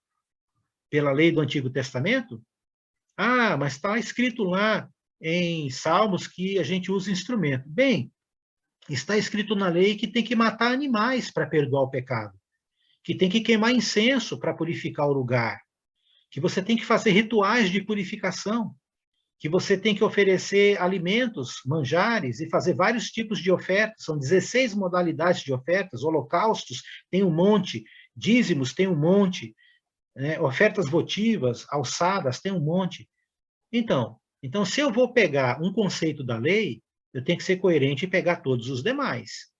pela lei do Antigo Testamento? Ah, mas está escrito lá em Salmos que a gente usa instrumento. Bem, está escrito na lei que tem que matar animais para perdoar o pecado, que tem que queimar incenso para purificar o lugar, que você tem que fazer rituais de purificação, que você tem que oferecer alimentos, manjares, e fazer vários tipos de ofertas. São 16 modalidades de ofertas, holocaustos tem um monte, dízimos tem um monte, né? Ofertas votivas, alçadas tem um monte. Então, se eu vou pegar um conceito da lei, eu tenho que ser coerente e pegar todos os demais.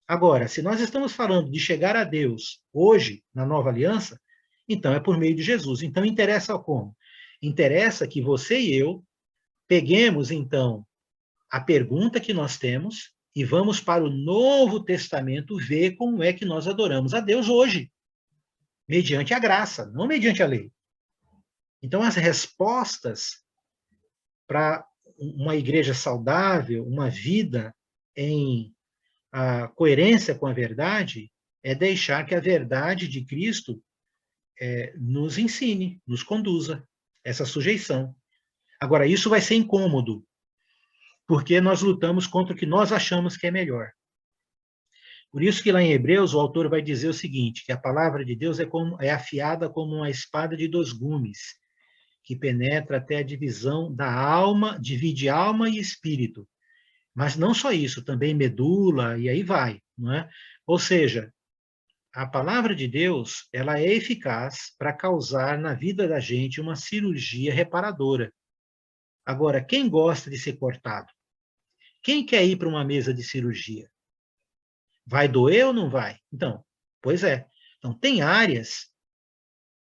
Agora, se nós estamos falando de chegar a Deus hoje, na nova aliança, então é por meio de Jesus. Então, interessa como? Interessa que você e eu peguemos, então, a pergunta que nós temos e vamos para o Novo Testamento ver como é que nós adoramos a Deus hoje, mediante a graça, não mediante a lei. Então, as respostas para uma igreja saudável, uma vida em coerência com a verdade, é deixar que a verdade de Cristo nos ensine, nos conduza, essa sujeição. Agora, isso vai ser incômodo, porque nós lutamos contra o que nós achamos que é melhor. Por isso que lá em Hebreus o autor vai dizer o seguinte, que a palavra de Deus é afiada como uma espada de 2 gumes, que penetra até a divisão da alma, divide alma e espírito. Mas não só isso, também medula, e aí vai, não é? Ou seja, a palavra de Deus, ela é eficaz para causar na vida da gente uma cirurgia reparadora. Agora, quem gosta de ser cortado? Quem quer ir para uma mesa de cirurgia? Vai doer ou não vai? Então, pois é. Então, tem áreas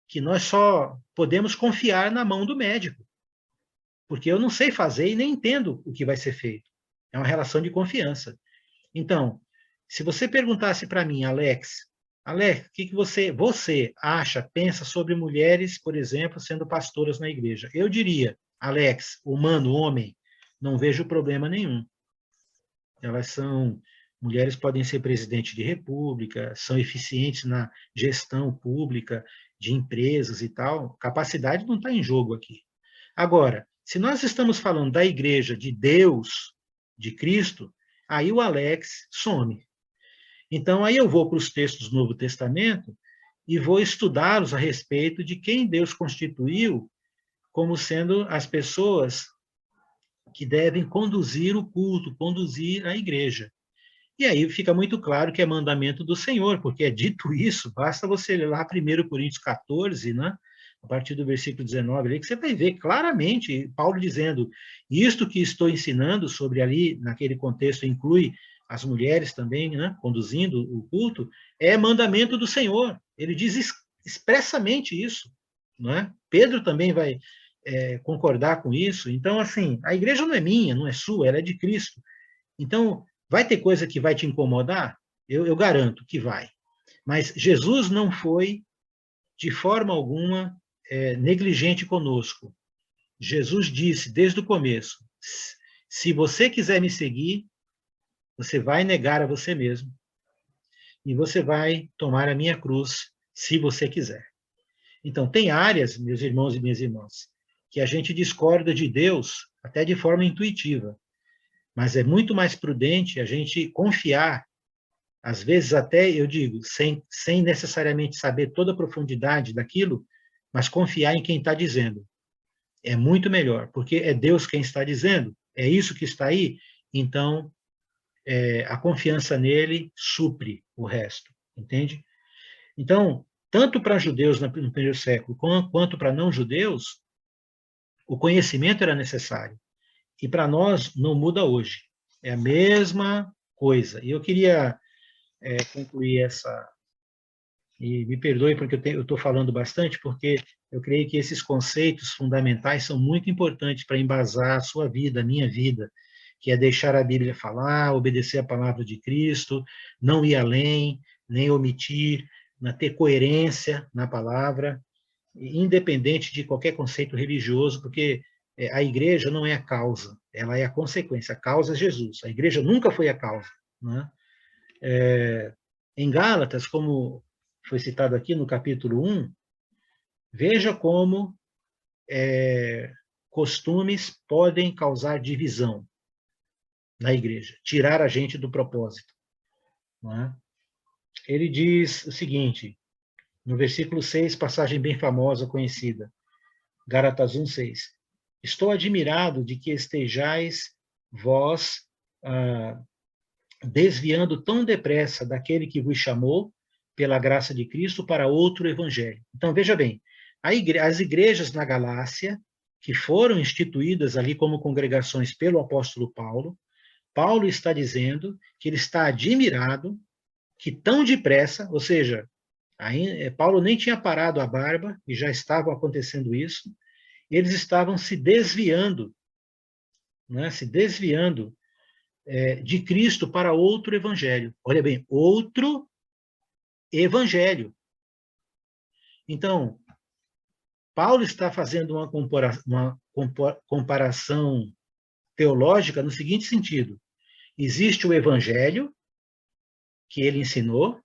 que nós só podemos confiar na mão do médico, porque eu não sei fazer e nem entendo o que vai ser feito. É uma relação de confiança. Então, se você perguntasse para mim, Alex, o que você acha, pensa sobre mulheres, por exemplo, sendo pastoras na igreja? Eu diria, Alex, humano, homem, não vejo problema nenhum. Mulheres podem ser presidente de república, são eficientes na gestão pública de empresas e tal. Capacidade não está em jogo aqui. Agora, se nós estamos falando da igreja de Deus, de Cristo, aí o Alex some. Então, aí eu vou para os textos do Novo Testamento e vou estudá-los a respeito de quem Deus constituiu como sendo as pessoas que devem conduzir o culto, conduzir a igreja. E aí fica muito claro que é mandamento do Senhor, porque é dito isso, basta você ler lá 1 Coríntios 14, né? A partir do versículo 19, ali, que você vai ver claramente Paulo dizendo, isto que estou ensinando sobre ali, naquele contexto, inclui as mulheres também, né, conduzindo o culto, é mandamento do Senhor. Ele diz expressamente isso. Não é? Pedro também vai concordar com isso. Então, assim, a igreja não é minha, não é sua, ela é de Cristo. Então, vai ter coisa que vai te incomodar? Eu garanto que vai. Mas Jesus não foi, de forma alguma, negligente conosco. Jesus disse, desde o começo, se você quiser me seguir, você vai negar a você mesmo e você vai tomar a minha cruz, se você quiser. Então, tem áreas, meus irmãos e minhas irmãs, que a gente discorda de Deus até de forma intuitiva, mas é muito mais prudente a gente confiar, às vezes até, eu digo, sem necessariamente saber toda a profundidade daquilo, mas confiar em quem está dizendo. É muito melhor, porque é Deus quem está dizendo, é isso que está aí, então a confiança nele supre o resto, entende? Então, tanto para judeus no primeiro século, quanto para não-judeus, o conhecimento era necessário. E para nós não muda hoje. É a mesma coisa. E eu queria concluir essa... E me perdoe porque eu estou falando bastante, porque eu creio que esses conceitos fundamentais são muito importantes para embasar a sua vida, a minha vida, que é deixar a Bíblia falar, obedecer a palavra de Cristo, não ir além, nem omitir, ter coerência na palavra, independente de qualquer conceito religioso, porque a igreja não é a causa, ela é a consequência. A causa é Jesus. A igreja nunca foi a causa. Né? Em Gálatas, como foi citado aqui no capítulo 1, veja como costumes podem causar divisão na igreja, tirar a gente do propósito. Né? Ele diz o seguinte, no versículo 6, passagem bem famosa, conhecida, Gálatas 1:6. estou admirado de que estejais vós desviando tão depressa daquele que vos chamou, pela graça de Cristo, para outro evangelho. Então, veja bem, as igrejas na Galácia, que foram instituídas ali como congregações pelo apóstolo Paulo, Paulo está dizendo que ele está admirado que tão depressa, ou seja, Paulo nem tinha parado a barba, e já estava acontecendo isso, e eles estavam se desviando, né, de Cristo para outro evangelho. Olha bem, outro evangelho. Então, Paulo está fazendo uma comparação teológica no seguinte sentido: existe o evangelho que ele ensinou,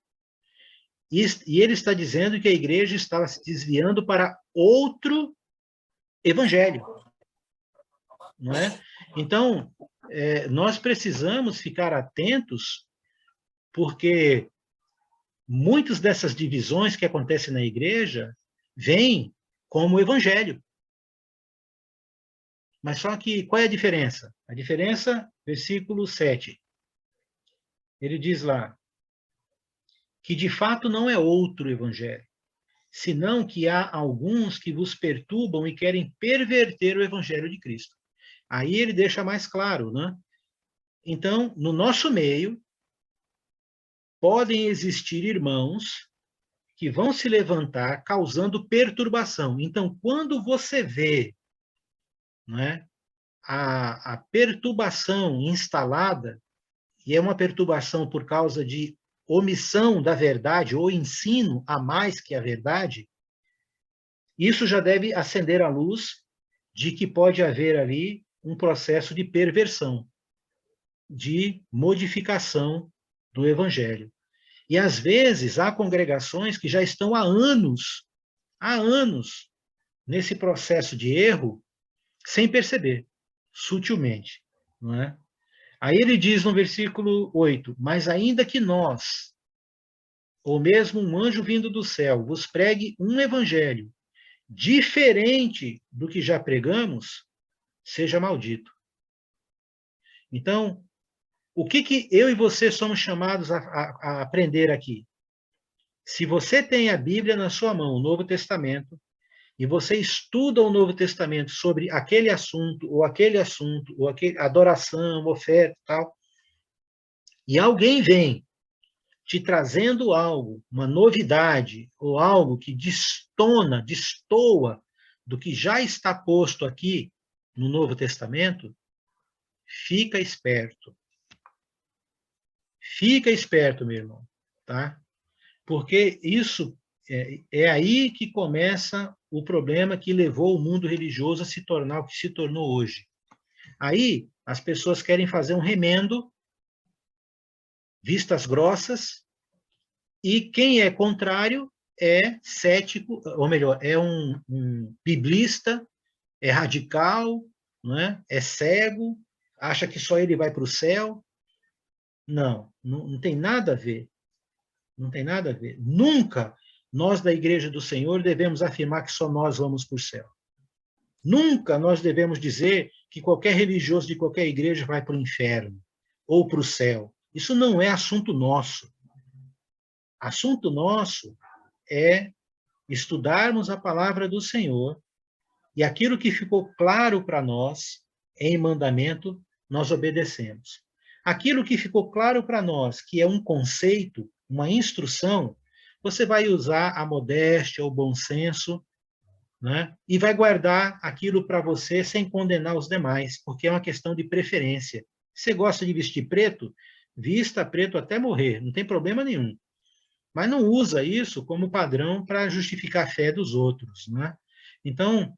e ele está dizendo que a igreja estava se desviando para outro evangelho, não é? Então, nós precisamos ficar atentos, porque muitas dessas divisões que acontecem na igreja vêm como evangelho. Mas só que, qual é a diferença? A diferença, versículo 7. Ele diz lá que de fato não é outro evangelho, senão que há alguns que vos perturbam e querem perverter o evangelho de Cristo. Aí ele deixa mais claro, né? Então, no nosso meio, podem existir irmãos que vão se levantar causando perturbação. Então, quando você vê, né, a perturbação instalada, e é uma perturbação por causa de omissão da verdade ou ensino a mais que a verdade, isso já deve acender a luz de que pode haver ali um processo de perversão, de modificação do evangelho. E às vezes há congregações que já estão há anos nesse processo de erro, sem perceber, sutilmente, não é? Aí ele diz no versículo 8, mas ainda que nós, ou mesmo um anjo vindo do céu, vos pregue um evangelho diferente do que já pregamos, seja maldito. Então, o que eu e você somos chamados a aprender aqui? Se você tem a Bíblia na sua mão, o Novo Testamento, e você estuda o Novo Testamento sobre aquele assunto, ou aquele adoração, oferta e tal, e alguém vem te trazendo algo, uma novidade, ou algo que destoa do que já está posto aqui no Novo Testamento, fica esperto. Fica esperto, meu irmão, tá? Porque isso é aí que começa o problema que levou o mundo religioso a se tornar o que se tornou hoje. Aí as pessoas querem fazer um remendo, vistas grossas, e quem é contrário é cético, ou melhor, é um biblista, é radical, não é? É cego, acha que só ele vai para o céu. Não tem nada a ver. Não tem nada a ver. Nunca nós da Igreja do Senhor devemos afirmar que só nós vamos para o céu. Nunca nós devemos dizer que qualquer religioso de qualquer igreja vai para o inferno ou para o céu. Isso não é assunto nosso. Assunto nosso é estudarmos a palavra do Senhor, e aquilo que ficou claro para nós em mandamento, nós obedecemos. Aquilo que ficou claro para nós, que é um conceito, uma instrução, você vai usar a modéstia, o bom senso, né? E vai guardar aquilo para você sem condenar os demais, porque é uma questão de preferência. Você gosta de vestir preto? Vista preto até morrer, não tem problema nenhum. Mas não usa isso como padrão para justificar a fé dos outros, né? Então,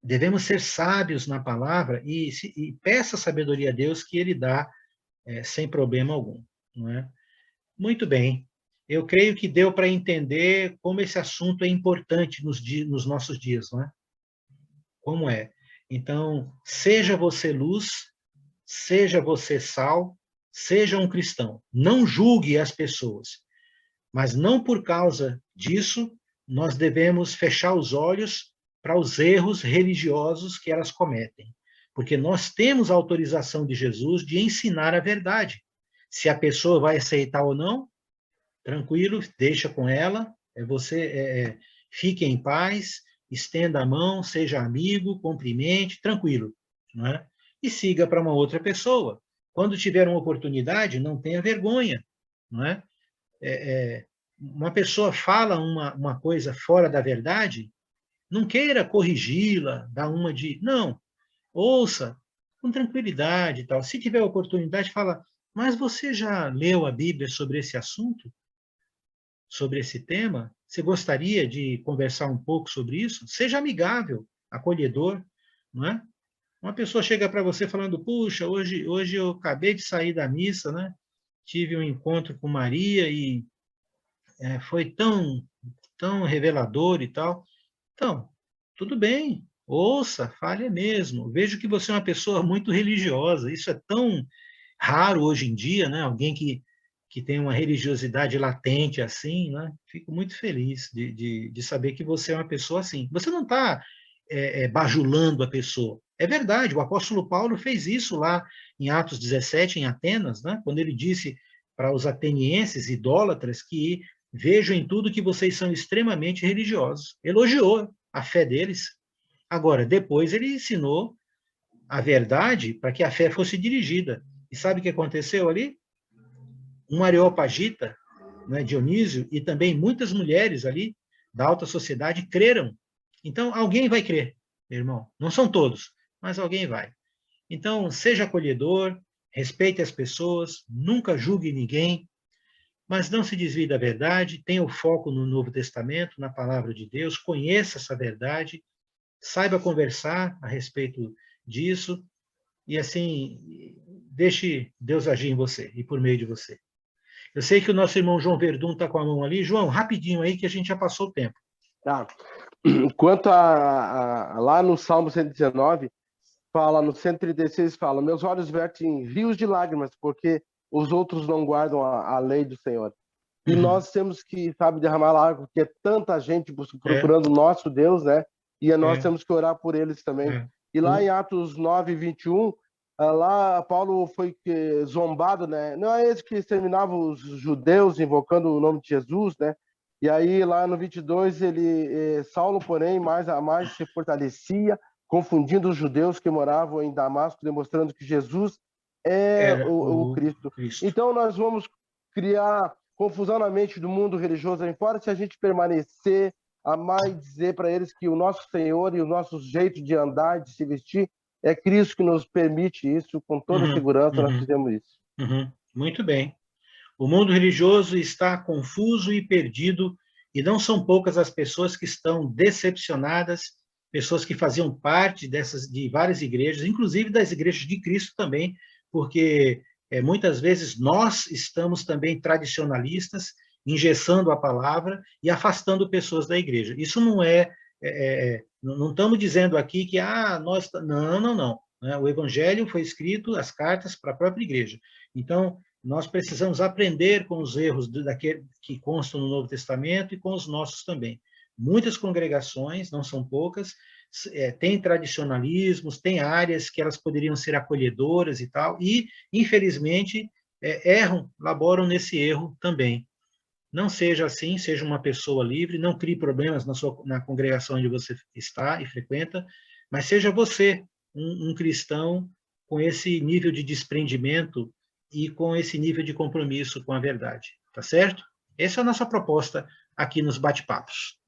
devemos ser sábios na palavra e peça sabedoria a Deus que Ele dá sem problema algum, não é? Muito bem. Eu creio que deu para entender como esse assunto é importante nos nossos dias, não é? Como é? Então, seja você luz, seja você sal, seja um cristão. Não julgue as pessoas, mas não por causa disso nós devemos fechar os olhos para os erros religiosos que elas cometem. Porque nós temos a autorização de Jesus de ensinar a verdade. Se a pessoa vai aceitar ou não, tranquilo, deixa com ela, fique em paz, estenda a mão, seja amigo, cumprimente, tranquilo, não é? E siga para uma outra pessoa. Quando tiver uma oportunidade, não tenha vergonha, não é? Uma pessoa fala uma coisa fora da verdade, não queira corrigi-la, dar uma de... Não, ouça com tranquilidade e tal. Se tiver oportunidade, fala, mas você já leu a Bíblia sobre esse assunto? Sobre esse tema? Você gostaria de conversar um pouco sobre isso? Seja amigável, acolhedor, não é? Uma pessoa chega para você falando, puxa, hoje eu acabei de sair da missa, né? Tive um encontro com Maria e foi tão revelador e tal. Então, tudo bem, ouça, fale mesmo. Vejo que você é uma pessoa muito religiosa. Isso é tão raro hoje em dia, né? Alguém que tem uma religiosidade latente assim, né? Fico muito feliz de saber que você é uma pessoa assim. Você não está bajulando a pessoa. É verdade, o apóstolo Paulo fez isso lá em Atos 17, em Atenas, né? Quando ele disse para os atenienses idólatras que vejo em tudo que vocês são extremamente religiosos. Elogiou a fé deles. Agora, depois ele ensinou a verdade para que a fé fosse dirigida. E sabe o que aconteceu ali? Um Areopagita, né, Dionísio, e também muitas mulheres ali da alta sociedade creram. Então, alguém vai crer, meu irmão. Não são todos, mas alguém vai. Então, seja acolhedor, respeite as pessoas, nunca julgue ninguém, mas não se desvie da verdade, tenha o foco no Novo Testamento, na palavra de Deus, conheça essa verdade, saiba conversar a respeito disso, e assim, deixe Deus agir em você e por meio de você. Eu sei que o nosso irmão João Verdun está com a mão ali. João, rapidinho aí, que a gente já passou o tempo. Tá. Quanto lá no Salmo 119, fala, no 136, fala, meus olhos vertem rios de lágrimas, porque os outros não guardam a lei do Senhor. E nós temos que, sabe, derramar lágrimas, porque é tanta gente procurando o nosso Deus, né? E nós temos que orar por eles também. E lá em Atos 9, 21, lá Paulo foi zombado, né? Não é esse que exterminava os judeus, invocando o nome de Jesus, né? E aí lá no 22, Saulo, porém, mais a mais se fortalecia, confundindo os judeus que moravam em Damasco, demonstrando que Jesus é o Cristo. Então nós vamos criar confusão na mente do mundo religioso aí fora se a gente permanecer, amar e dizer para eles que o nosso Senhor e o nosso jeito de andar, de se vestir, é Cristo que nos permite isso, com toda segurança nós fizemos isso. Muito bem. O mundo religioso está confuso e perdido, e não são poucas as pessoas que estão decepcionadas, pessoas que faziam parte de várias igrejas, inclusive das igrejas de Cristo também, porque muitas vezes nós estamos também tradicionalistas, engessando a palavra e afastando pessoas da igreja. Isso não não estamos dizendo aqui que nós... Não. Né? O evangelho foi escrito, as cartas, para a própria igreja. Então, nós precisamos aprender com os erros que constam no Novo Testamento e com os nossos também. Muitas congregações, não são poucas, têm tradicionalismos, têm áreas que elas poderiam ser acolhedoras e tal, e, infelizmente, erram, laboram nesse erro também. Não seja assim, seja uma pessoa livre, não crie problemas na congregação onde você está e frequenta, mas seja você um cristão com esse nível de desprendimento e com esse nível de compromisso com a verdade, tá certo? Essa é a nossa proposta aqui nos bate-papos.